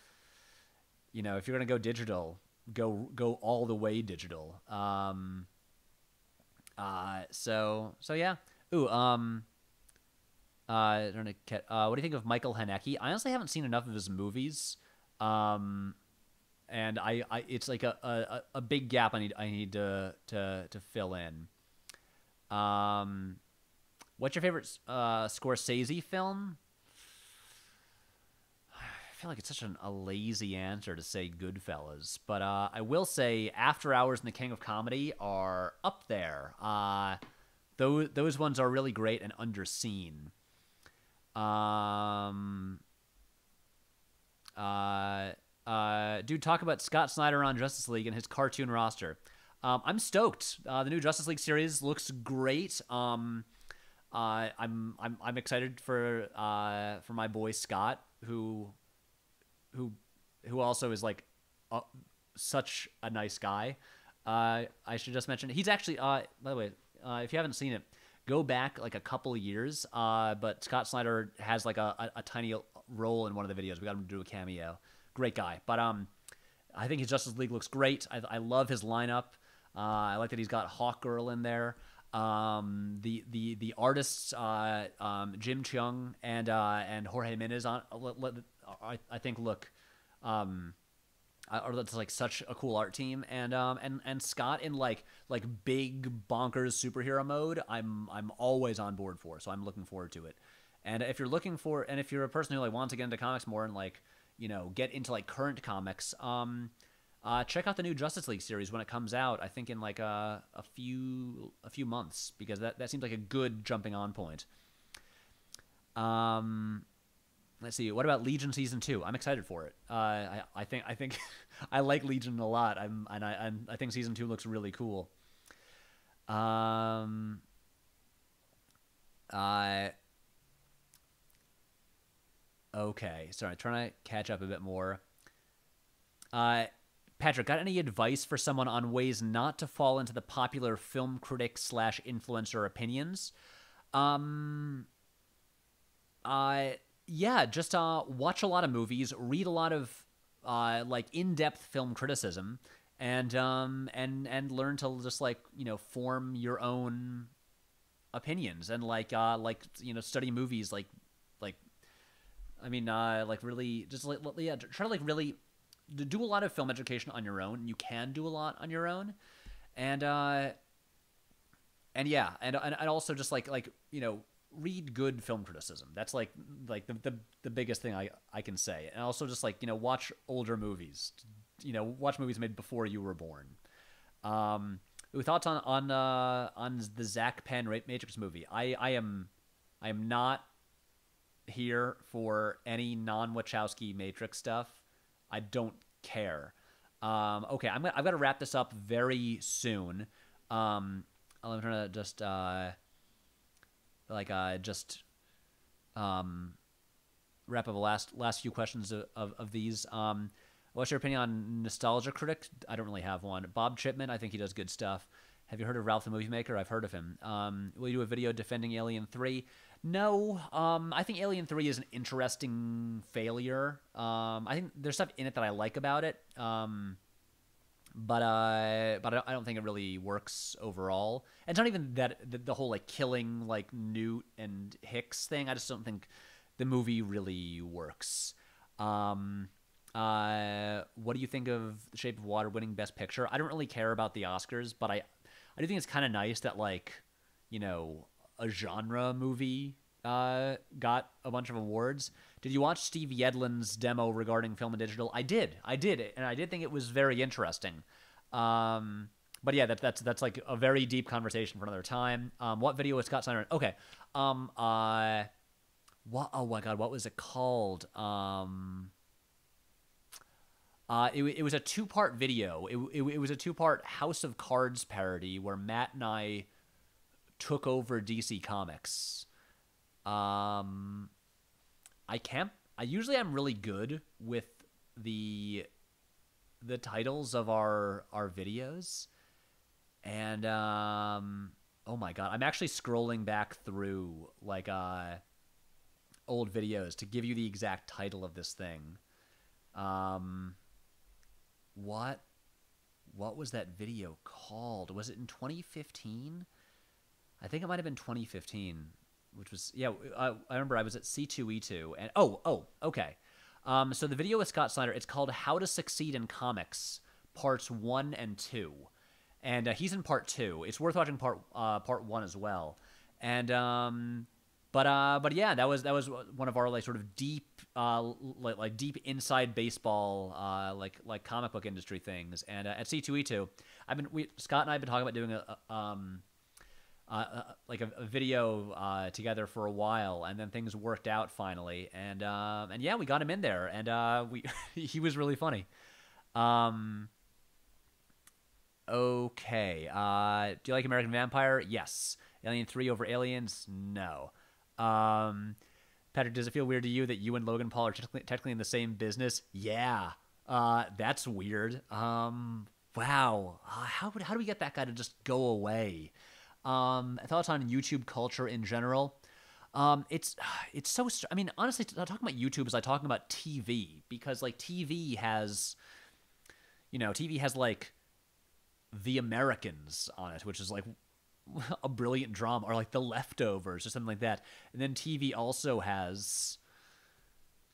if you're going to go digital, go all the way digital. So yeah. Ooh, what do you think of Michael Haneke? I honestly haven't seen enough of his movies. And I it's like a big gap I need to fill in. What's your favorite Scorsese film? I feel like it's such a lazy answer to say Goodfellas, but I will say After Hours and The King of Comedy are up there. Those ones are really great and underseen. Dude, talk about Scott Snyder on Justice League and his cartoon roster. I'm stoked. The new Justice League series looks great. I'm excited for my boy Scott, who also is like such a nice guy. I should just mention he's actually by the way, if you haven't seen it, go back like a couple of years. But Scott Snyder has like a tiny role in one of the videos. We got him to do a cameo. Great guy. But I think his Justice League looks great. I love his lineup. I like that he's got Hawkgirl in there. The artists Jim Cheung and Jorge Menez on I think look that's like such a cool art team, and Scott in like big bonkers superhero mode. I'm always on board for, so I'm looking forward to it. And if you're a person who like wants to get into comics more and like get into like current comics, check out the new Justice League series when it comes out. I think in like a few months, because that seems like a good jumping on point. Let's see. What about Legion season 2? I'm excited for it. I think I like Legion a lot. I think season 2 looks really cool. Okay. Sorry, trying to catch up a bit more. Patrick, got any advice for someone on ways not to fall into the popular film critic / influencer opinions? Yeah, just watch a lot of movies, read a lot of like in-depth film criticism, and learn to just like form your own opinions and like study movies like like really just like yeah, try to like really do a lot of film education on your own. You can do a lot on your own, and yeah, and also just like read good film criticism. That's like the biggest thing I can say. And also just like watch older movies. Watch movies made before you were born. Thoughts on the Zach Penn Matrix movie? I am not here for any non-Wachowski Matrix stuff. I don't care. Okay, I've got to wrap this up very soon. I'm trying to just wrap up the last few questions of these. What's your opinion on Nostalgia Critic? I don't really have one. Bob Chipman, I think he does good stuff. Have you heard of Ralph the Movie Maker? I've heard of him. Will you do a video defending Alien 3? No. I think Alien 3 is an interesting failure. I think there's stuff in it that I like about it. But I don't think it really works overall. And it's not even that the whole like killing like Newt and Hicks thing. I just don't think the movie really works. What do you think of The Shape of Water winning Best Picture? I don't really care about the Oscars, but I do think it's kind of nice that like a genre movie got a bunch of awards. Did you watch Steve Yedlin's demo regarding film and digital? I did, and I did think it was very interesting. But yeah, that's like a very deep conversation for another time. What video was Scott Snyder in? Okay. What? Oh my God, what was it called? It was a 2-part video. It was a 2-part House of Cards parody where Matt and I took over DC Comics. I usually am really good with the titles of our videos, and oh my God, I'm actually scrolling back through like old videos to give you the exact title of this thing. What was that video called? Was it in 2015? I think it might have been 2015, which was, yeah, I remember I was at C2E2, and okay. So the video with Scott Snyder, it's called How to Succeed in Comics, Parts 1 and 2. And he's in Part 2. It's worth watching Part 1 as well. And but yeah, that was one of our like sort of deep like deep inside baseball like comic book industry things. And at C2E2, Scott and I have been talking about doing a video together for a while, and then things worked out finally, and yeah, we got him in there, and he was really funny. Okay, do you like American Vampire? Yes. Alien 3 over Aliens? No. Patrick, does it feel weird to you that you and Logan Paul are technically in the same business? Yeah. That's weird. Wow. How do we get that guy to just go away? Thoughts on YouTube culture in general? It's so. I mean, honestly, talking about YouTube is like talking about TV, because like TV has like The Americans on it, which is like a brilliant drama, or like The Leftovers or something like that. And then TV also has,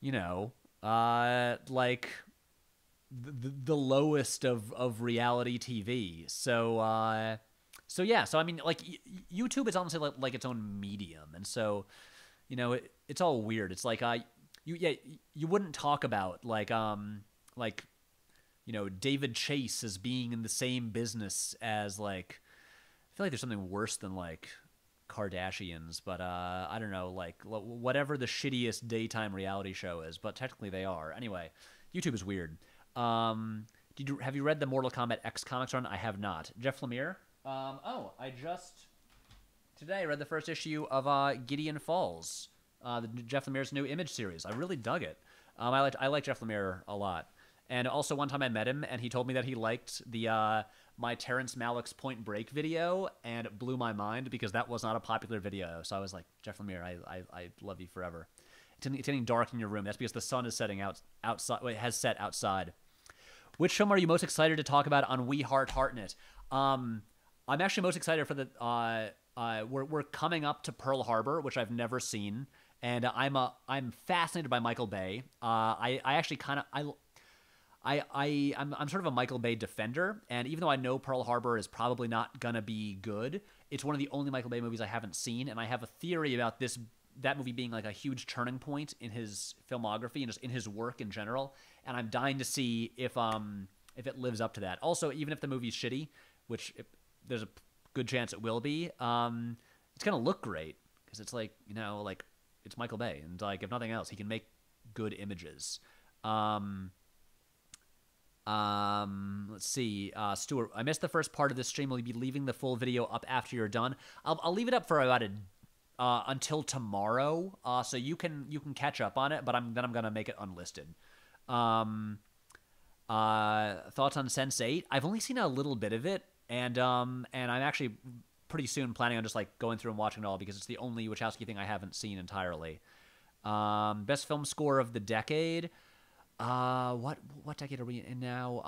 like the lowest of reality TV. So yeah, so I mean, like YouTube is honestly like its own medium, and so it's all weird. It's like you wouldn't talk about like David Chase as being in the same business as like, I feel like there's something worse than like Kardashians, but I don't know, like whatever the shittiest daytime reality show is, but technically they are. Anyway, YouTube is weird. Have you read the Mortal Kombat X comics run? I have not. Jeff Lemire. I just today read the first issue of Gideon Falls, Jeff Lemire's new Image series. I really dug it. I like Jeff Lemire a lot. And also one time I met him, and he told me that he liked the my Terrence Malick's Point Break video, and it blew my mind because that was not a popular video. So I was like, Jeff Lemire, I love you forever. It's getting dark in your room. That's because the sun is setting outside. Well, it has set outside. Which film are you most excited to talk about on We Heart Hartnett? I'm actually most excited for the. We're coming up to Pearl Harbor, which I've never seen, and I'm fascinated by Michael Bay. I actually kind of I'm sort of a Michael Bay defender, and even though I know Pearl Harbor is probably not gonna be good, it's one of the only Michael Bay movies I haven't seen, and I have a theory about that movie being like a huge turning point in his filmography and just in his work in general, and I'm dying to see if it lives up to that. Also, even if the movie's shitty, which there's a good chance it will be, it's gonna look great because it's like, like it's Michael Bay, and like if nothing else, he can make good images. Let's see. Stuart, I missed the first part of this stream. Will you be leaving the full video up after you're done? I'll leave it up for about until tomorrow, so you can catch up on it. But I'm gonna make it unlisted. Thoughts on Sense8? I've only seen a little bit of it, and I'm actually pretty soon planning on just like going through and watching it all because it's the only Wachowski thing I haven't seen entirely. Best film score of the decade. What decade are we in now?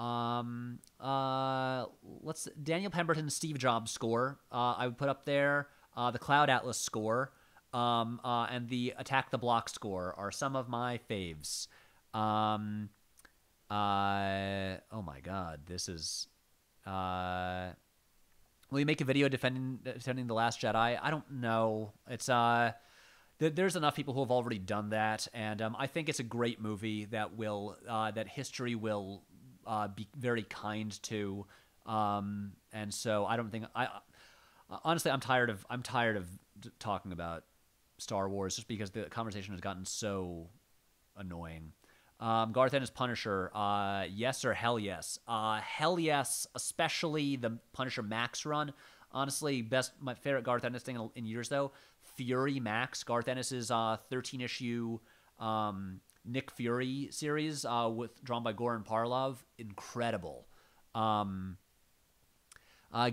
Let's Daniel Pemberton's Steve Jobs score. I would put up there. The Cloud Atlas score, and the Attack the Block score are some of my faves. Oh my God, this is. Will you make a video defending The Last Jedi? I don't know. It's There's enough people who have already done that, and I think it's a great movie that will that history will be very kind to, and so I don't think honestly I'm tired of talking about Star Wars just because the conversation has gotten so annoying. Garth Ennis Punisher, yes or hell yes? Hell yes, especially the Punisher Max run. Honestly, my favorite Garth Ennis thing in years though. Fury Max, Garth Ennis's 13-issue Nick Fury series drawn by Goran Parlov. Incredible.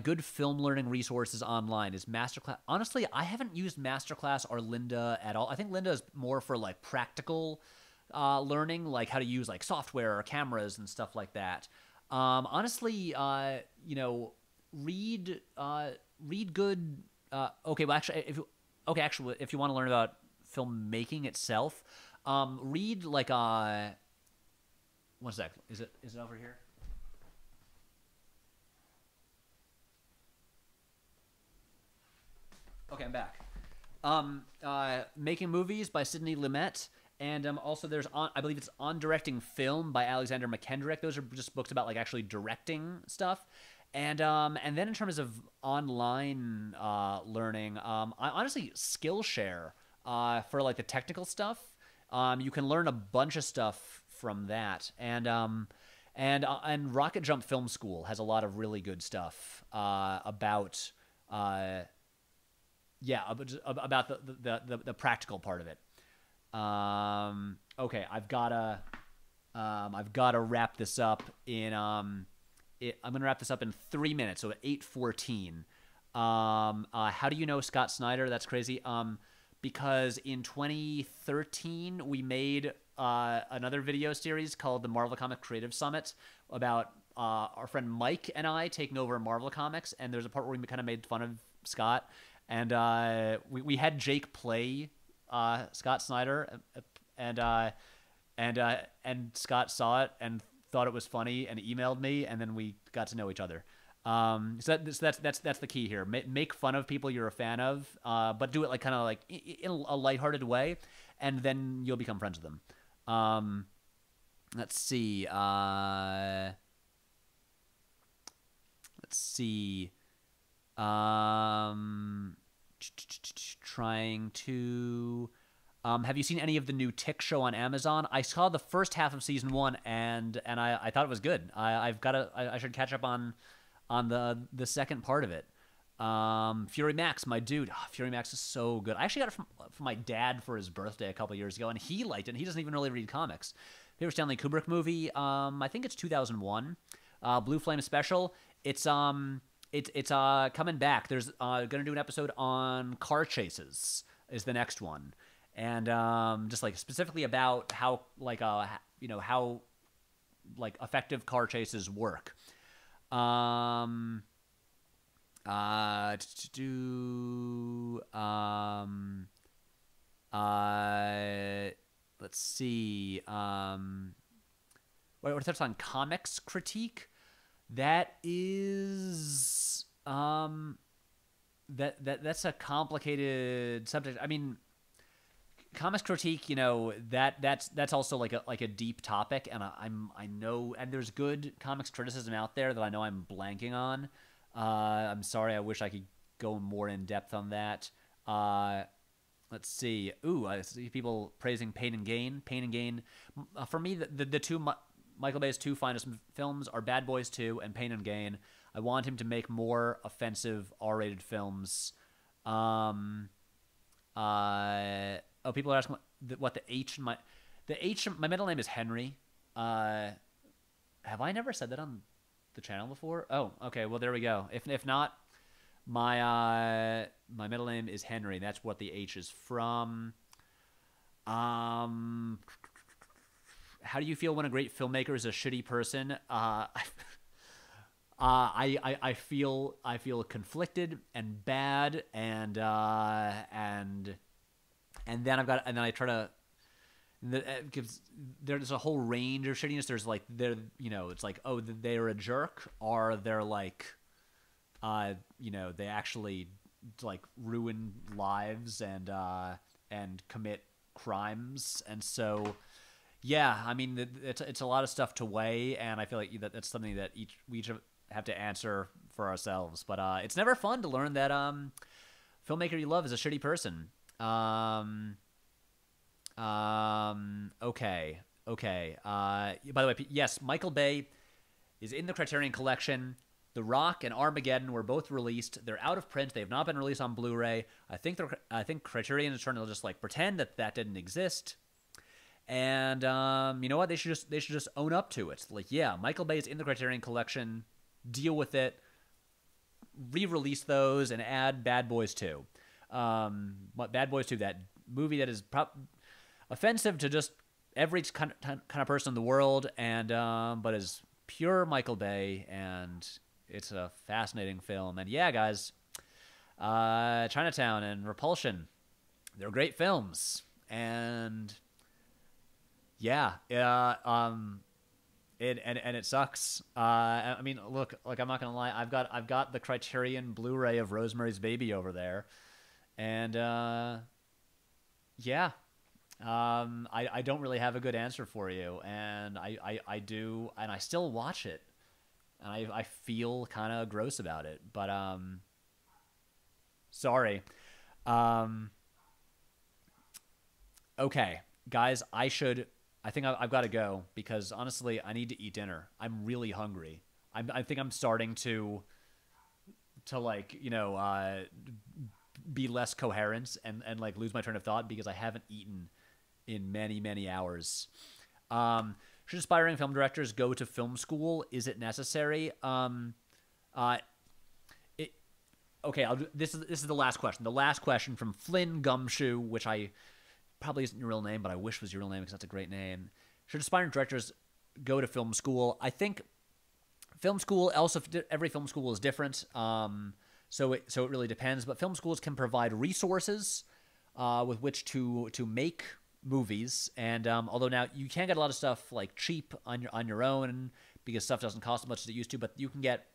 Good film learning resources online is Masterclass. Honestly, I haven't used Masterclass or Lynda at all. I think Lynda is more for like practical learning, like how to use like software or cameras and stuff like that. Honestly, read good. Okay, well, actually, if you want to learn about filmmaking itself, read like one sec. Is it over here? Okay, I'm back. Making Movies by Sidney Lumet, and also there's I believe it's On Directing Film by Alexander McKendrick. Those are just books about like actually directing stuff. And then in terms of online learning, I honestly Skillshare for like the technical stuff. You can learn a bunch of stuff from that, and Rocket Jump Film School has a lot of really good stuff about the practical part of it. Okay, I've gotta wrap this up in I'm gonna wrap this up in 3 minutes, so at 8:14. How do you know Scott Snyder? That's crazy. Because in 2013 we made another video series called the Marvel Comics Creative Summit about our friend Mike and I taking over Marvel Comics, and there's a part where we kind of made fun of Scott, and we had Jake play Scott Snyder, and Scott saw it and thought it was funny and emailed me, and then we got to know each other. So that's the key here. Make fun of people you're a fan of, but do it like kind of like in a lighthearted way, and then you'll become friends with them. Let's see. trying to. Have you seen any of the new Tick show on Amazon? I saw the first half of season 1, and I thought it was good. I should catch up on the second part of it. Fury Max, my dude. Oh, Fury Max is so good. I actually got it from my dad for his birthday a couple years ago, and he liked it. And he doesn't even really read comics. Favorite Stanley Kubrick movie? I think it's 2001. Blue Flame Special. It's coming back. There's gonna do an episode on car chases. Is the next one, and just like specifically about how how like effective car chases work. Let's see. What that's on comics critique. That is that's a complicated subject. I mean, comics critique, that's also like a deep topic, and I know, and there's good comics criticism out there that I know I'm blanking on. I'm sorry. I wish I could go more in depth on that. Let's see. Ooh, I see people praising Pain and Gain. Pain and Gain. For me, the two Michael Bay's two finest films are Bad Boys 2 and Pain and Gain. I want him to make more offensive R-rated films. Oh, people are asking what the H in my my middle name is Henry. Have I never said that on the channel before? Oh, okay. Well, there we go. If not, my middle name is Henry. That's what the H is from. How do you feel when a great filmmaker is a shitty person? I feel conflicted and bad, and then I try to. Because there's a whole range of shittiness. There's like it's like, oh, they're a jerk, or they're like, they actually like ruin lives and commit crimes, and so yeah, I mean it's a lot of stuff to weigh, and I feel like that's something that we each have to answer for ourselves. But it's never fun to learn that filmmaker you love is a shitty person. Okay. By the way, yes, Michael Bay is in the Criterion Collection. The Rock and Armageddon were both released. They're out of print. They have not been released on Blu-ray. I think Criterion is trying to just like pretend that didn't exist. And you know what? They should just own up to it. Like, yeah, Michael Bay is in the Criterion Collection. Deal with it. Re-release those and add Bad Boys 2. Bad Boys 2, that movie that is offensive to just every kind of person in the world, and but is pure Michael Bay, and it's a fascinating film. And yeah, guys, Chinatown and Repulsion, they're great films, and yeah, it sucks. I mean, look, like I'm not gonna lie, I've got the Criterion Blu-ray of Rosemary's Baby over there, and yeah. I don't really have a good answer for you, and I do, and I still watch it, and I feel kind of gross about it, but sorry. Okay, guys, I think I've got to go, because honestly I need to eat dinner. I'm really hungry. I think I'm starting to like be less coherent and like lose my train of thought, because I haven't eaten in many hours. Should aspiring film directors go to film school? Is it necessary? Okay, this is the last question. The last question from Flynn Gumshoe, which I probably isn't your real name, but I wish was your real name because that's a great name. Should aspiring directors go to film school? I think film school, also every film school is different. So it really depends. But film schools can provide resources with which to make movies, and although now you can get a lot of stuff like cheap on your own, because stuff doesn't cost as much as it used to, but you can get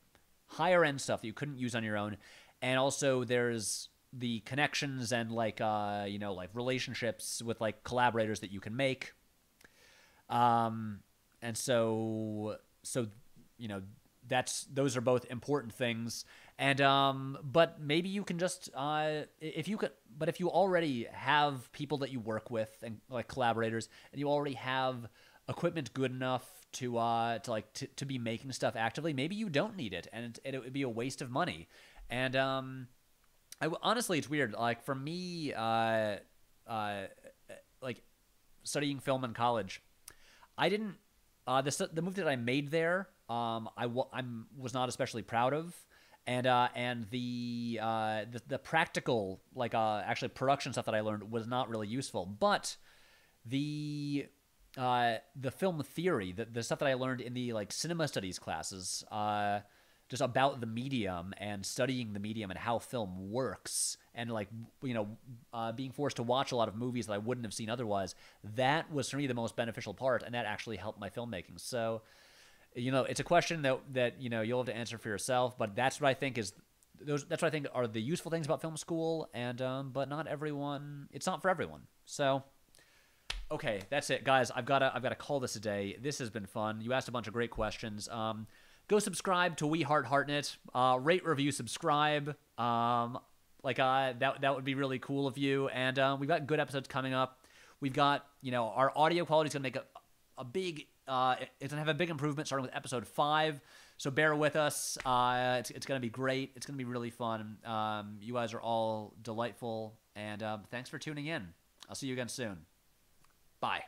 higher end stuff that you couldn't use on your own. And also there's the connections and like like relationships with like collaborators that you can make, and so those are both important things. And but maybe you can just if you could, but if you already have people that you work with and like collaborators, and you already have equipment good enough to be making stuff actively, maybe you don't need it, and it would be a waste of money. And honestly, it's weird. Like for me, like studying film in college, I didn't the movie that I made there. I was not especially proud of, and the practical actually production stuff that I learned was not really useful. But the film theory, the stuff that I learned in the like cinema studies classes, just about the medium and studying the medium and how film works, and like being forced to watch a lot of movies that I wouldn't have seen otherwise. That was for me the most beneficial part, and that actually helped my filmmaking. So, it's a question that you'll have to answer for yourself. But that's what I think that's what I think are the useful things about film school, and but not everyone. It's not for everyone. So. Okay, that's it, guys. I've got to call this a day. This has been fun. You asked a bunch of great questions. Go subscribe to We Heart Hartnett. Rate, review, subscribe. That would be really cool of you. And we've got good episodes coming up. We've got our audio quality is gonna make a big. It's gonna have a big improvement starting with episode 5. So bear with us. It's gonna be great. It's gonna be really fun. You guys are all delightful, and thanks for tuning in. I'll see you again soon. Bye.